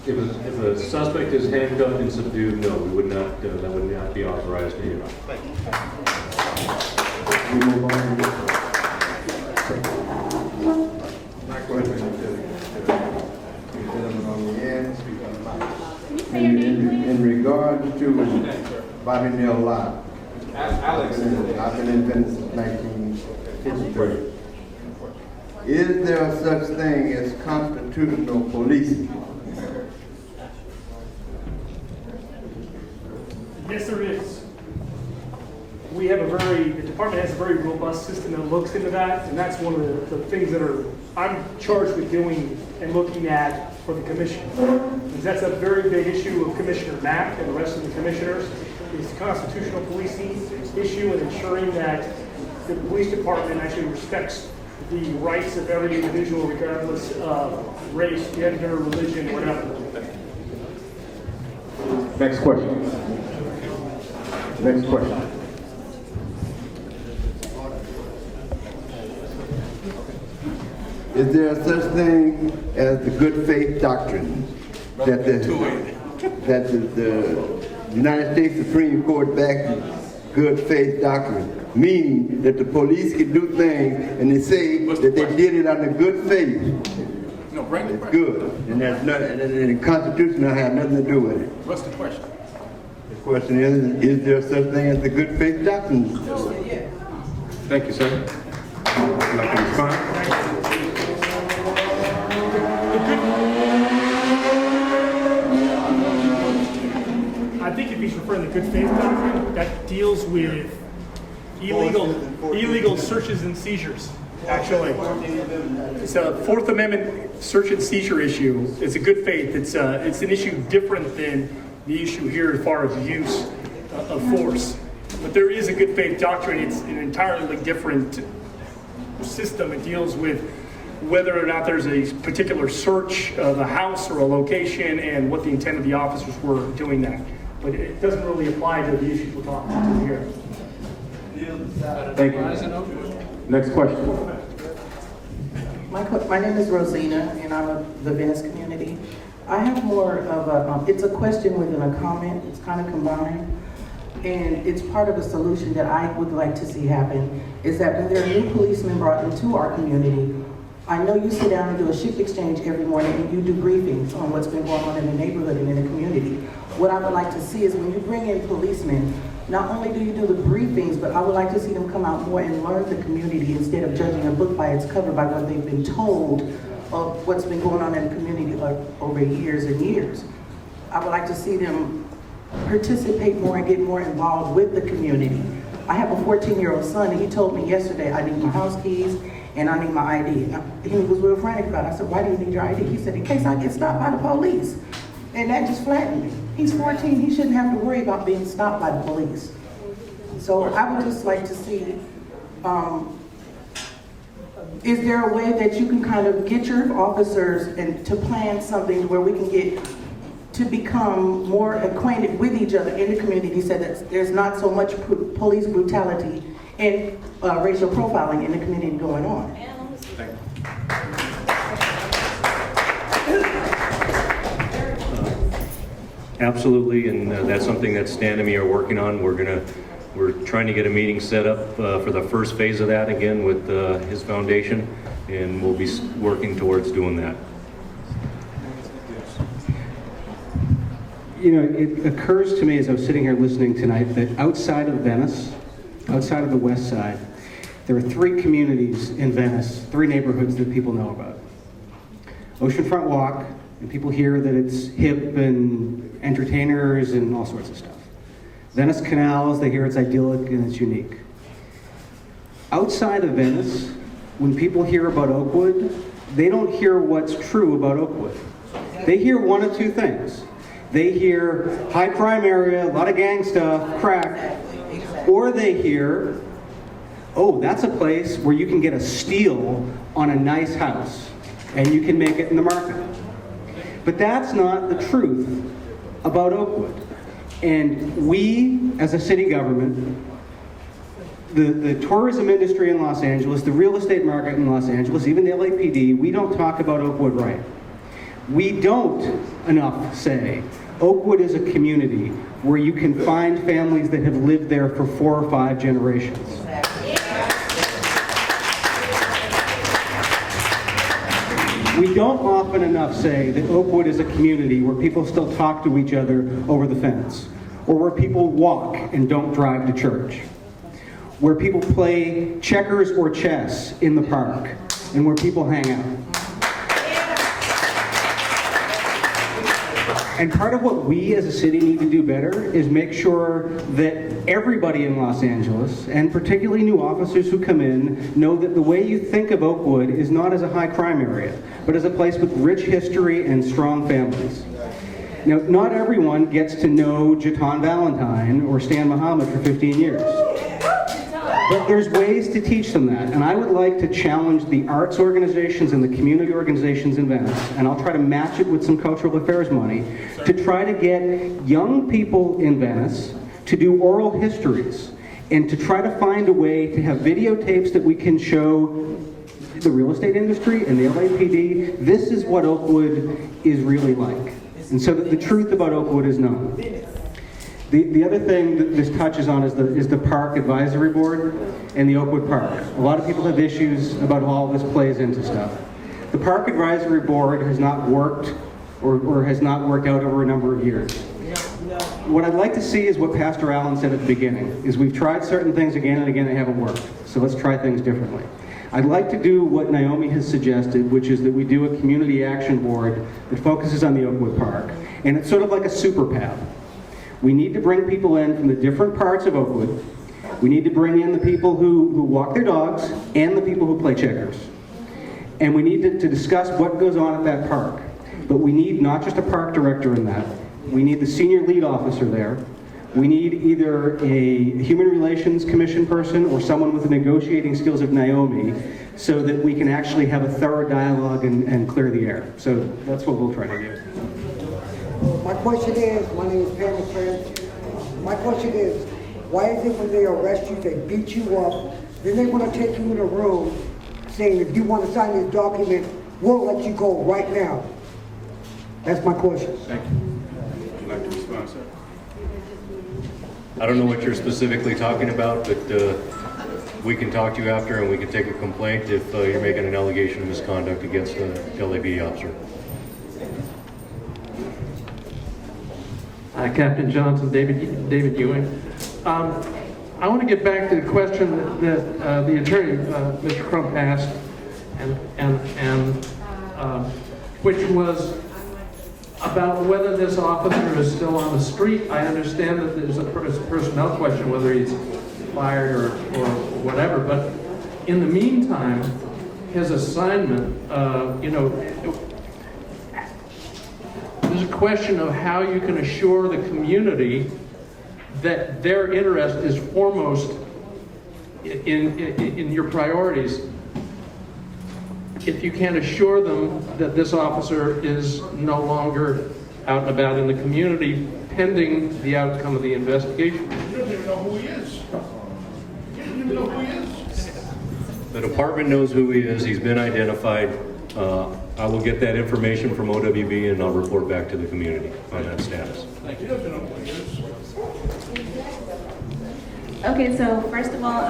If a suspect is handcuffed and subdued, no, we would not. That would not be authorized here. We move on. My question is to the gentleman on the end. In regards to Bobby Neal Lott, Alex. I've been in Venice since 1953. Is there such thing as constitutional policing? Yes, there is. We have the department has a very robust system that looks into that, and that's one of the things that I'm charged with doing and looking at for the commission. Because that's a very big issue of Commissioner Mack and the rest of the commissioners, is constitutional policing issue and ensuring that the police department actually respects the rights of every individual regardless of race, gender, religion, whatever. Next question. Next question. Is there a such thing as the good faith doctrine that the United States Supreme Court backed good faith doctrine, meaning that the police can do things and they say that they did it under good faith? No, bring the It's question. good, and that's not, and the Constitution don't have nothing to do with it. What's the question? The question is there such thing as the good faith doctrine? Thank you, sir. Would you like to respond? I think if he's referring to good faith doctrine, that deals with illegal searches and seizures, actually. It's a Fourth Amendment search and seizure issue. It's a good faith. It's an issue different than the issue here as far as use of force. But there is a good faith doctrine. It's an entirely different system. It deals with whether or not there's a particular search of a house or a location and what the intent of the officers were doing that. But it doesn't really apply to the issues we're talking about here. Thank you. Next question. My name is Rosina, and I'm of the Venice Community. I have more of a, it's a question within a comment. It's kind of combined. And it's part of a solution that I would like to see happen, is that when there are new policemen brought into our community, I know you sit down and do a shift exchange every morning and you do briefings on what's been going on in the neighborhood and in the community. What I would like to see is when you bring in policemen, not only do you do the briefings, but I would like to see them come out more and learn the community instead of judging a book by its cover by what they've been told of what's been going on in the community over years and years. I would like to see them participate more and get more involved with the community. I have a 14-year-old son, and he told me yesterday, I need my house keys and I need my ID. He was real frantic about it. I said, why do you need your ID? He said, in case I get stopped by the police. And that just flattened me. He's 14, he shouldn't have to worry about being stopped by the police. So I would just like to see, is there a way that you can kind of get your officers and to plan something where we can get to become more acquainted with each other in the community so that there's not so much police brutality and racial profiling in the community going on? Absolutely, and that's something that Stan and me are working on. We're trying to get a meeting set up for the first phase of that again with his foundation, and we'll be working towards doing that. You know, it occurs to me as I was sitting here listening tonight that outside of Venice, outside of the west side, there are 3 communities in Venice, 3 neighborhoods that people know about. Oceanfront Walk, and people hear that it's hip and entertainers and all sorts of stuff. Venice Canals, they hear it's idyllic and it's unique. Outside of Venice, when people hear about Oakwood, they don't hear what's true about Oakwood. They hear one of 2 things. They hear high crime area, a lot of gang stuff, crack, or they hear, oh, that's a place where you can get a steal on a nice house and you can make it in the market. But that's not the truth about Oakwood. And we, as a city government, the tourism industry in Los Angeles, the real estate market in Los Angeles, even the LAPD, we don't talk about Oakwood right. We don't enough say, Oakwood is a community where you can find families that have lived there for 4 or 5 generations. We don't often enough say that Oakwood is a community where people still talk to each other over the fence, or where people walk and don't drive to church, where people play checkers or chess in the park, and where people hang out. And part of what we as a city need to do better is make sure that everybody in Los Angeles, and particularly new officers who come in, know that the way you think of Oakwood is not as a high crime area, but as a place with rich history and strong families. Now, not everyone gets to know Jatan Valentine or Stan Muhammad for 15 years. But there's ways to teach them that, and I would like to challenge the arts organizations and the community organizations in Venice, and I'll try to match it with some cultural affairs money, to try to get young people in Venice to do oral histories, and to try to find a way to have videotapes that we can show the real estate industry and the LAPD, this is what Oakwood is really like, and so that the truth about Oakwood is known. The other thing that this touches on is the Park Advisory Board and the Oakwood Park. A lot of people have issues about how all this plays into stuff. The Park Advisory Board has not worked or has not worked out over a number of years. What I'd like to see is what Pastor Allen said at the beginning, is we've tried certain things again and again, they haven't worked. So let's try things differently. I'd like to do what Naomi has suggested, which is that we do a community action board that focuses on the Oakwood Park. And it's sort of like a super PAB. We need to bring people in from the different parts of Oakwood. We need to bring in the people who walk their dogs and the people who play checkers. And we need to discuss what goes on at that park. But we need not just a park director in that. We need the senior lead officer there. We need either a human relations commission person or someone with the negotiating skills of Naomi so that we can actually have a thorough dialogue and clear the air. So that's what we'll try to do. My question is, my name is Pam McCray. My question is, why is it when they arrest you, they beat you up, then they want to take you in a room saying if you want to sign this document, we'll let you go right now? That's my question. Thank you. Would you like to respond, sir? I don't know what you're specifically talking about, but we can talk to you after and we can take a complaint if you're making an allegation of misconduct against a LAPD officer. Captain Johnson, David Ewing. I want to get back to the question that the attorney, Mr. Crump, asked, and which was about whether this officer is still on the street. I understand that there's a personnel question, whether he's fired or whatever, but in the meantime, his assignment, there's a question of how you can assure the community that their interest is foremost in your priorities. If you can't assure them that this officer is no longer out and about in the community pending the outcome of the investigation. You don't even know who he is. You don't even know who he is. The department knows who he is. He's been identified. I will get that information from OWB and I'll report back to the community on that status. He doesn't know who he is. Okay, so first of all,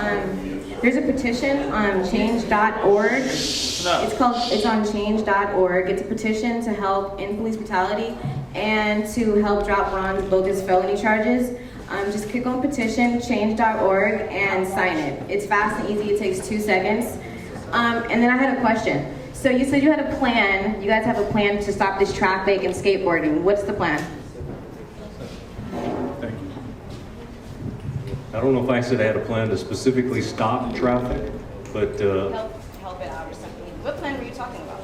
there's a petition on change.org. It's on change.org. It's a petition to help end police brutality and to help drop Ron's bogus felony charges. Just click on petition, change.org, and sign it. It's fast and easy. It takes 2 seconds. And then I had a question. So you said you had a plan. You guys have a plan to stop this traffic and skateboarding. What's the plan? Thank you. I don't know if I said I had a plan to specifically stop traffic, but Help it out or something. What plan were you talking about?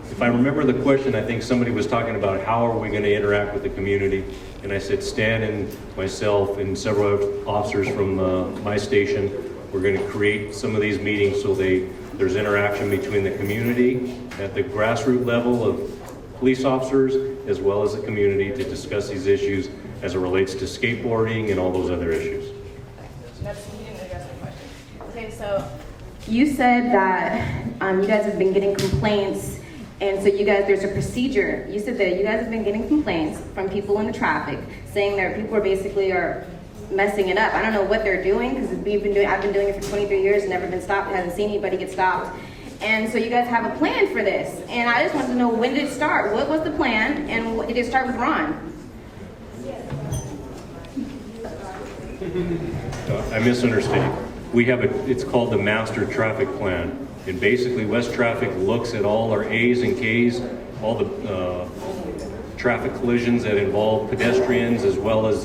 If I remember the question, I think somebody was talking about how are we going to interact with the community, and I said Stan and myself and several officers from my station, we're going to create some of these meetings so there's interaction between the community at the grassroots level of police officers as well as the community to discuss these issues as it relates to skateboarding and all those other issues. You didn't address the question. Okay, so you said that you guys have been getting complaints, and so there's a procedure. You said that you guys have been getting complaints from people in the traffic saying that people are messing it up. I don't know what they're doing because I've been doing it for 23 years, never been stopped, hasn't seen anybody get stopped. And so you guys have a plan for this. And I just want to know, when did it start? What was the plan? And did it start with Ron? I misunderstand. We have it's called the Master Traffic Plan. And basically West Traffic looks at all our A's and K's, all the traffic collisions that involve pedestrians as well as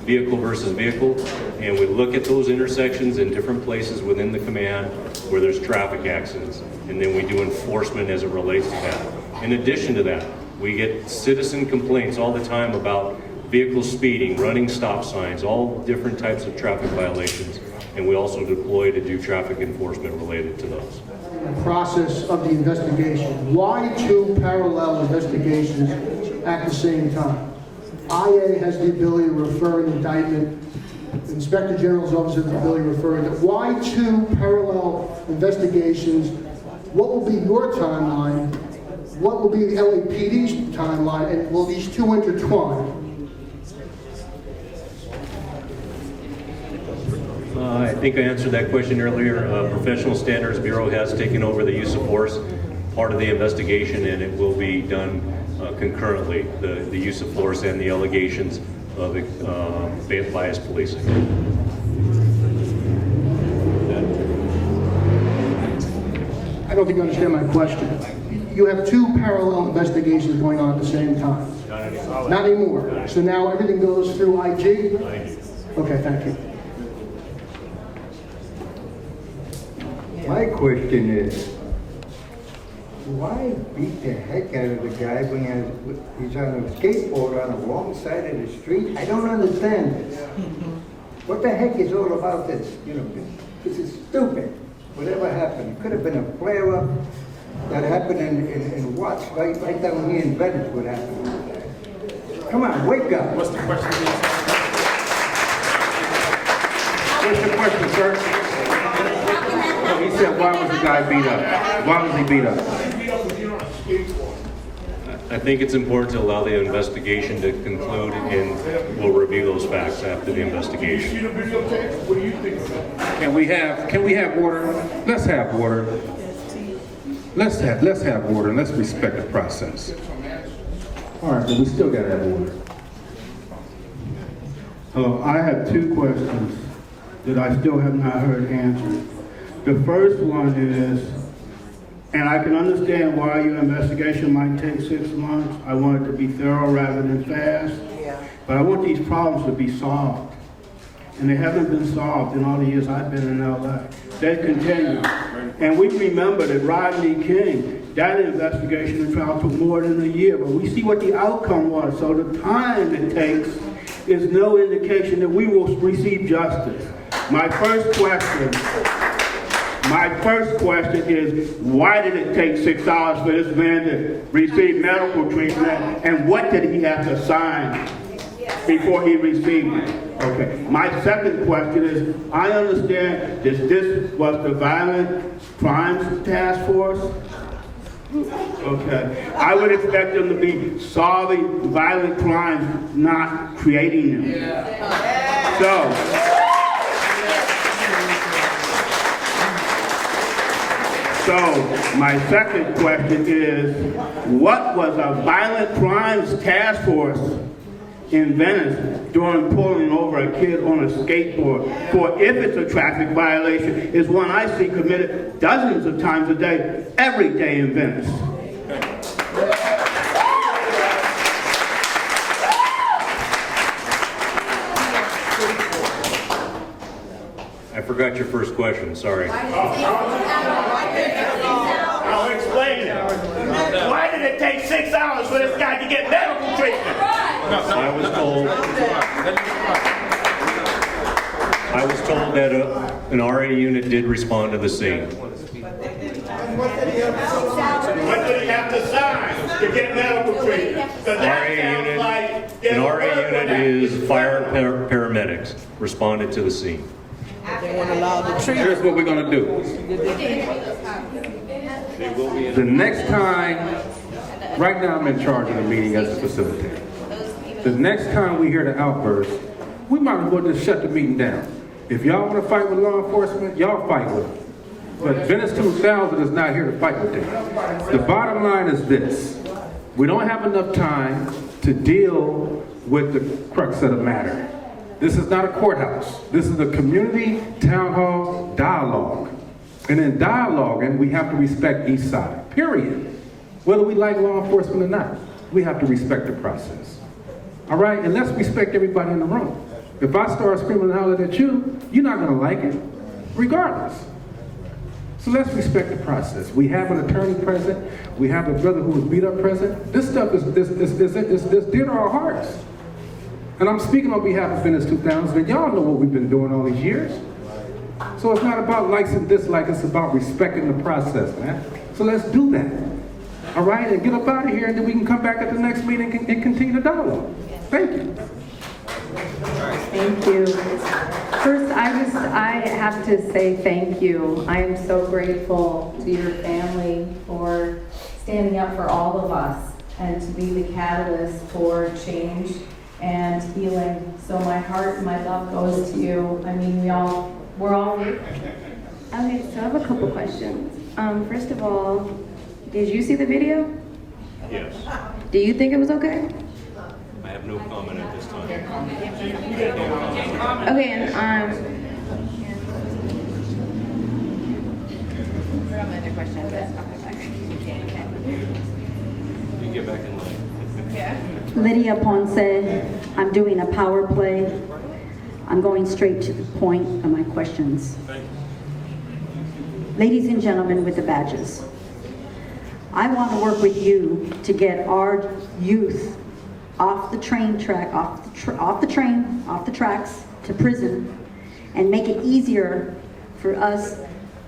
vehicle versus vehicle. And we look at those intersections in different places within the command where there's traffic accidents. And then we do enforcement as it relates to that. In addition to that, we get citizen complaints all the time about vehicle speeding, running stop signs, all different types of traffic violations. And we also deploy to do traffic enforcement related to those. The process of the investigation. Why two parallel investigations at the same time? IA has the ability to refer an indictment. The Inspector General's office has the ability to refer it. Why two parallel investigations? What will be your timeline? What will be the LAPD's timeline? And will these two intertwine? I think I answered that question earlier. Professional Standards Bureau has taken over the use of force part of the investigation, and it will be done concurrently, the use of force and the allegations of biased policing. I don't think you understand my question. You have two parallel investigations going on at the same time. Not anymore. So now everything goes through IG? Okay, thank you. My question is, why beat the heck out of the guy when he's on a skateboard on the wrong side of the street? I don't understand this. What the heck is all about this? You know, this is stupid. Whatever happened, it could have been a flare-up that happened in Watts, right down here in Venice. What happened? Come on, wake up. What's the question? What's the question, sir? He said, why was the guy beat up? Why was he beat up? I think it's important to allow the investigation to conclude, and we'll review those facts after the investigation. You see the videotape? What do you think of that? Can we have order? Let's have order. Let's have order, and let's respect the process. All right, but we still gotta have order. Hello, I have two questions that I still have not heard answered. The first one is, and I can understand why your investigation might take 6 months. I want it to be thorough rather than fast. But I want these problems to be solved. And they haven't been solved in all the years I've been in LA. They continue. And we remember that Rodney King, that investigation and trial took more than a year, but we see what the outcome was. So the time it takes is no indication that we will receive justice. My first question is, why did it take 6 hours for this man to receive medical treatment, and what did he have to sign before he received it? Okay. My second question is, I understand that this was the Violent Crimes Task Force. Okay. I would expect them to be solving violent crimes, not creating them. So my second question is, what was a Violent Crimes Task Force in Venice during pulling over a kid on a skateboard for, if it's a traffic violation, is one I see committed dozens of times a day, every day in Venice. I forgot your first question, sorry. I'll explain it. Why did it take 6 hours for this guy to get medical treatment? I was told that an RA unit did respond to the scene. What did he have to sign to get medical treatment? An RA unit is fire paramedics responded to the scene. Here's what we're gonna do. The next time, right now I'm in charge of the meeting as a facilitator. The next time we hear the outburst, we might as well just shut the meeting down. If y'all want to fight with law enforcement, y'all fight with them. But Venice 2000 is not here to fight with them. The bottom line is this. We don't have enough time to deal with the crux of the matter. This is not a courthouse. This is a community town hall dialogue. And in dialoguing, we have to respect each side, period. Whether we like law enforcement or not. we have to respect the process. All right, and let's respect everybody in the room. If I start screaming and hollering at you, you're not gonna like it, regardless. So let's respect the process. We have an attorney present. We have a brother who was beat up present. This stuff is dear to our hearts. And I'm speaking on behalf of Venice 2000, and y'all know what we've been doing all these years. So it's not about likes and dislikes, it's about respecting the process, man. So let's do that. All right, and get up out of here, and then we can come back at the next meeting and continue the dialogue. Thank you. Thank you. First, I have to say thank you. I am so grateful to your family for standing up for all of us and to be the catalyst for change and healing. So my heart and my love goes to you. I mean, we're all here. Okay, so I have a couple questions. First of all, did you see the video? Yes. Do you think it was okay? I have no comment at this time. Okay, and another question. You get back in line. Lydia Ponce, I'm doing a power play. I'm going straight to the point of my questions. Ladies and gentlemen with the badges, I want to work with you to get our youth off the train track, off the tracks to prison, and make it easier for us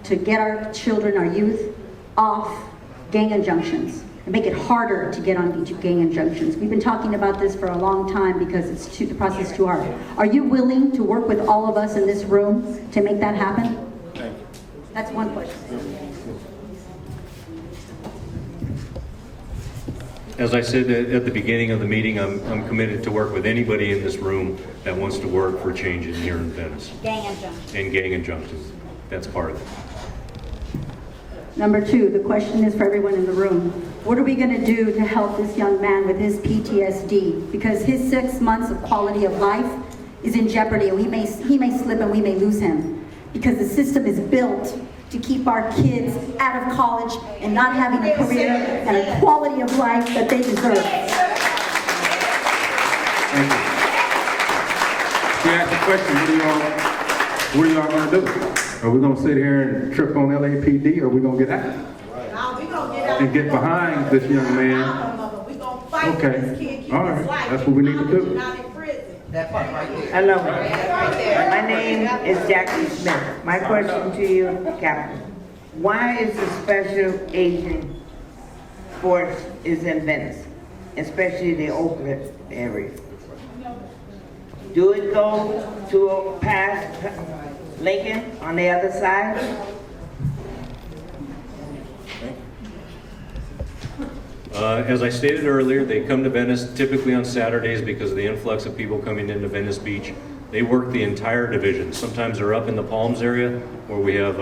to get our children, our youth, off gang injunctions, and make it harder to get on gang injunctions. We've been talking about this for a long time because the process is too hard. Are you willing to work with all of us in this room to make that happen? Thank you. That's one question. As I said at the beginning of the meeting, I'm committed to work with anybody in this room that wants to work for change here in Venice. Gang injunctions. And gang injunctions. That's part of it. Number two, the question is for everyone in the room. What are we going to do to help this young man with his PTSD? Because his 6 months of quality of life is in jeopardy, and he may slip and we may lose him. Because the system is built to keep our kids out of college and not having a career and a quality of life that they deserve. Thank you. You asked the question, what are y'all gonna do? Are we gonna sit here and trip on LAPD, or are we gonna get out? And get behind this young man? Okay, all right, that's what we need to do. Hello, my name is Jackie Smith. My question to you, Captain. Why is the special agent force is in Venice, especially the Oakland area? Do it go to past Lincoln on the other side? As I stated earlier, they come to Venice typically on Saturdays because of the influx of people coming into Venice Beach. They work the entire division. Sometimes they're up in the Palms area where we have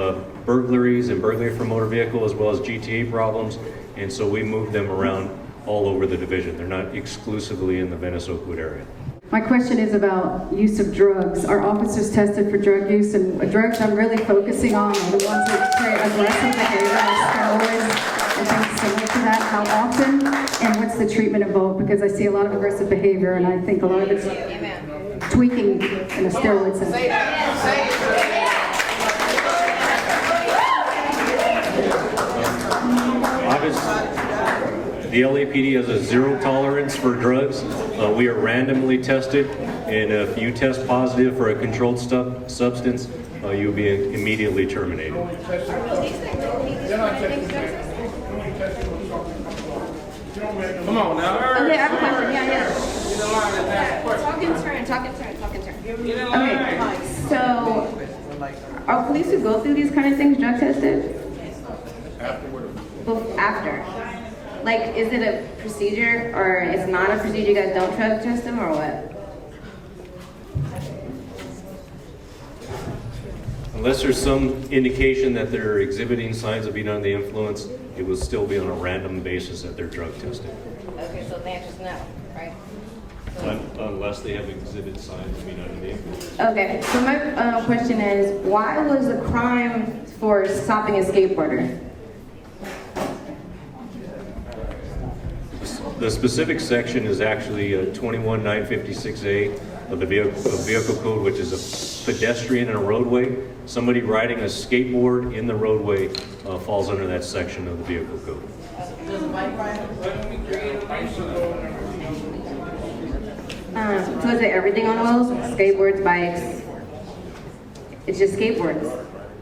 burglaries and burglary from motor vehicle as well as GTA problems. And so we move them around all over the division. They're not exclusively in the Venice-Oakwood area. My question is about use of drugs. Our officers tested for drug use, and drugs I'm really focusing on are the ones that create aggressive behavior, like steroids and things similar to that. How often and what's the treatment involved? Because I see a lot of aggressive behavior, and I think a lot of it's tweaking in a steroid sense. The LAPD has a zero tolerance for drugs. We are randomly tested, and if you test positive for a controlled substance, you'll be immediately terminated. Come on now. Okay, I have a question. Yeah. Talk in turn. Okay, so are police who go through these kind of things drug tested? After. Like, is it a procedure, or it's not a procedure, you guys don't drug test them, or what? Unless there's some indication that they're exhibiting signs of being under the influence, it will still be on a random basis that they're drug tested. Okay, so the answer's no, right? Unless they have exhibited signs of being under the influence. Okay, so my question is, why was the crime for stopping a skateboarder? The specific section is actually 21956A of the vehicle code, which is a pedestrian in a roadway. Somebody riding a skateboard in the roadway falls under that section of the vehicle code. So is it everything on wheels? Skateboards, bikes? It's just skateboards?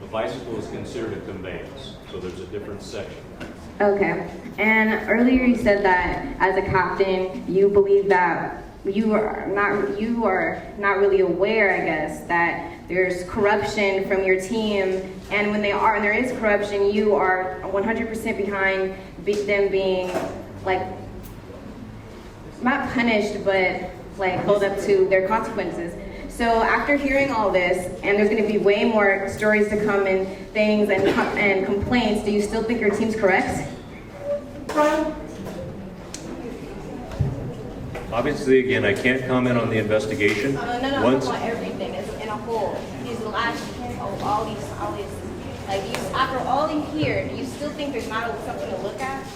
A bicycle is considered a conveyance, so there's a different section. Okay. And earlier you said that as a captain, you believe that you are not really aware, I guess, that there's corruption from your team, and when there is corruption, you are 100% behind them being, like, not punished, but like held up to their consequences. So after hearing all this, and there's going to be way more stories to come and things and complaints, do you still think your team's correct? Obviously, again, I can't comment on the investigation. No, I want everything. It's in a whole. These last, all these, like after all you hear, do you still think there's not something to look at?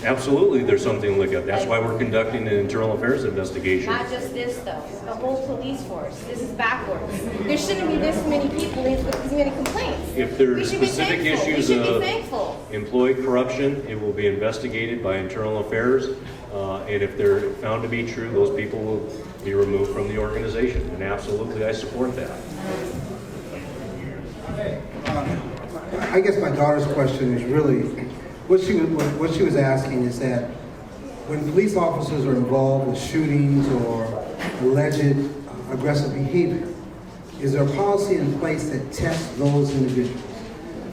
Absolutely, there's something to look at. That's why we're conducting an internal affairs investigation. Not just this though, the whole police force. This is backwards. There shouldn't be this many people with this many complaints. If there are We should be specific thankful. issues We should be of thankful. employee corruption, it will be investigated by internal affairs. And if they're found to be true, those people will be removed from the organization. And absolutely, I support that. I guess my daughter's question is really, what she was asking is that when police officers are involved with shootings or alleged aggressive behavior, is there a policy in place that tests those individuals?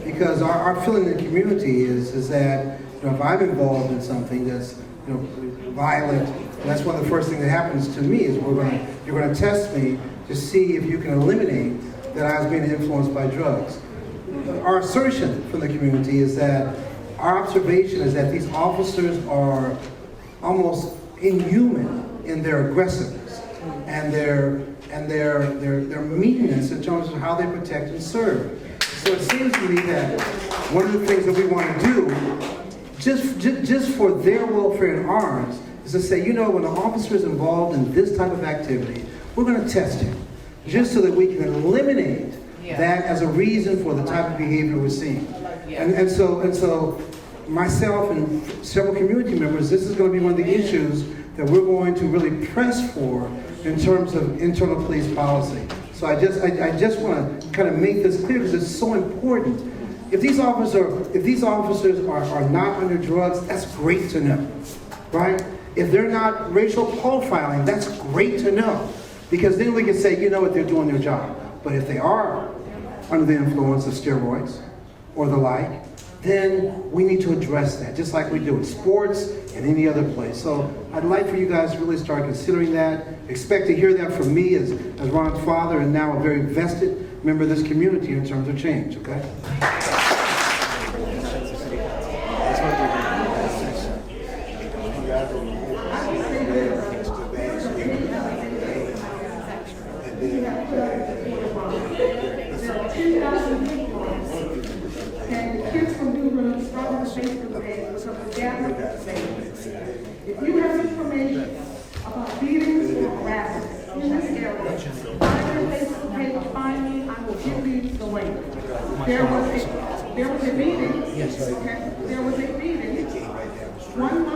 Because our feeling in the community is that if I'm involved in something that's violent, and that's one of the first things that happens to me is you're going to test me to see if you can eliminate that I was being influenced by drugs. Our assertion from the community is that our observation is that these officers are almost inhuman in their aggressiveness and their meanness in terms of how they protect and serve. So it seems to me that one of the things that we want to do, just for their welfare and ours, is to say, when an officer is involved in this type of activity, we're going to test him, just so that we can eliminate that as a reason for the type of behavior we're seeing. And so myself and several community members, this is going to be one of the issues that we're going to really press for in terms of internal police policy. So I just want to kind of make this clear because it's so important. If these officers are not under drugs, that's great to know, right? If they're not racial profiling, that's great to know, because then we can say, what, they're doing their job. But if they are under the influence of steroids or the like, then we need to address that, just like we do in sports and any other place. So I'd like for you guys to really start considering that. Expect to hear that from me as Ron's father and now a very vested member of this community in terms of change, okay? If you have information about beatings or harassment in this area, find your Facebook page, find me, I will give you the link. There was a beating. Yes. Okay. There was a beating. One